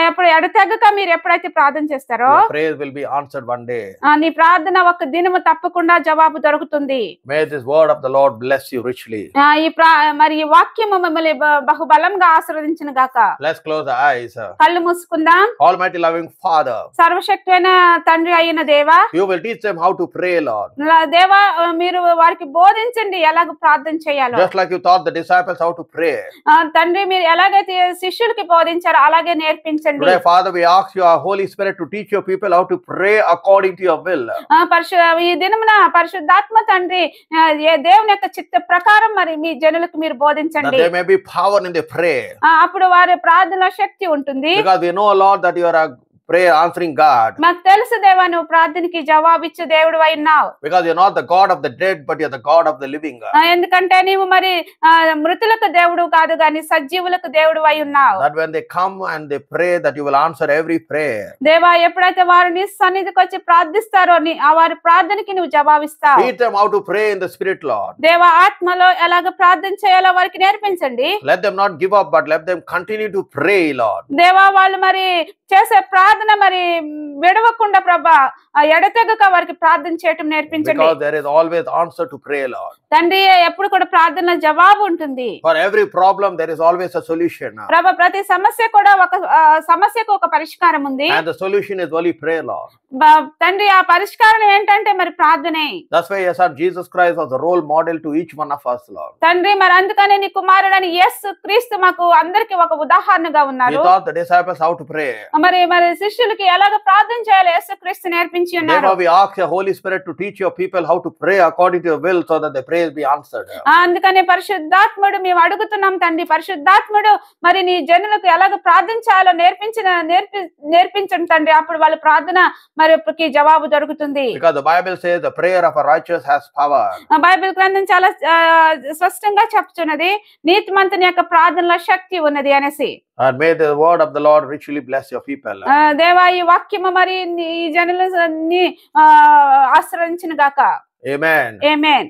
ఎప్పుడు ఎడతెగక మీరు ఎప్పుడైతే ప్రార్థన చేస్తారో your prayers will be answered one day. నీ ప్రార్థన ఒక దినము తప్పకుండా జవాబు దొరుకుతుంది. May this word of the Lord bless you richly. మరి ఈ వాక్యము మిమ్మల్ని బహుబలంగా ఆశీర్వదించును గాక. Let's close our eyes. కళ్ళు మూసుకుందాం. Almighty loving Father, సర్వశక్తుడైన తండ్రి అయిన దేవా, you will teach them how to pray, Lord. దేవా మీరు వారికి బోధించండి ఎలాగ ప్రార్థన చేయాలో. Just like you taught the disciples how to pray. తండ్రి మీరు ఎలాగైతే శిష్యులకి బోధించారో అలాగే నేర్పించండి. Today, Father, we ask you, our Holy Spirit, to teach your people how to pray according to your will. ఈ దినమున పరిశుద్ధాత్మ తండ్రి దేవుని యొక్క చిత్త ప్రకారం మరి మీ జనులకు మీరు బోధించండి. That there may be power in their prayer. అప్పుడు వారి ప్రార్థనలో శక్తి ఉంటుంది. Because we know, Lord, that you are a prayer answering God. మాకు తెలుసు దేవా నువ్వు ప్రార్థనకి జవాబిచ్చే దేవుడు అయి ఉన్నావు. Because you're not the God of the dead, but you're the God of the living. ఎందుకంటే నీవు మరి మృతులకు దేవుడు కాదు గాని సజీవులకు దేవుడు అయి ఉన్నావు. That when they come and they pray, that you will answer every prayer. దేవా ఎప్పుడైతే వారు నీ సన్నిధికి వచ్చి ప్రార్థిస్తారో వారి ప్రార్థనకి నువ్వు జవాబిస్తావు. Teach them how to pray in the Spirit, Lord. దేవా ఆత్మలో ఎలాగ ప్రార్థన చేయాలో వారికి నేర్పించండి. Let them not give up, but let them continue to pray, Lord. దేవా వాళ్ళు మరి చేసే ప్రార్థన మరి విడవకుండా ప్రభా ఎడతెగక వారికి ప్రార్థన చేయటం నేర్పించండి. Because there is always answer to pray, Lord. తండ్రి ఎప్పుడు కూడా ప్రార్థనలో జవాబు ఉంటుంది. For every problem there is always a solution. ప్రభా ప్రతి సమస్య కూడా సమస్యకు ఒక పరిష్కారం ఉంది. And the solution is only prayer, Lord. తండ్రి ఆ పరిష్కారం ఏంటంటే మరి ప్రార్థనే. That's why your son Jesus Christ was a role model to each one of us, Lord. తండ్రి మరి అందుకనే నీ కుమారుడైన యేసు క్రీస్తు మాకు అందరికి ఒక ఉదాహరణగా ఉన్నారు. He taught the disciples how to pray. మరి శిష్యులకి ఎలాగ ప్రార్థన చేయాలో యేసు క్రీస్తు నేర్పించి ఉన్నారు. Therefore we ask the Holy Spirit to teach your people how to pray according to your will, so that the prayers be answered. అందుకనే పరిశుద్ధాత్ముడు మేము అడుగుతున్నాం తండ్రి, పరిశుద్ధాత్ముడు మరి నీ జనులకు ఎలాగ ప్రార్థన చేయాలో నేర్పించండి తండ్రి. అప్పుడు వాళ్ళ ప్రార్థన మరి జవాబు దొరుకుతుంది. Because the Bible says the prayer of a righteous has power. Bible గ్రంథం చాలా స్పష్టంగా చెప్తున్నది నీతిమంతుని యొక్క ప్రార్థనలో శక్తి ఉన్నది అనేసి. And may the word of the Lord richly bless your people. దేవా ఈ వాక్యము మరి ఈ జనులని ఆశ్రయించును గాక. Amen. ఆమేన్.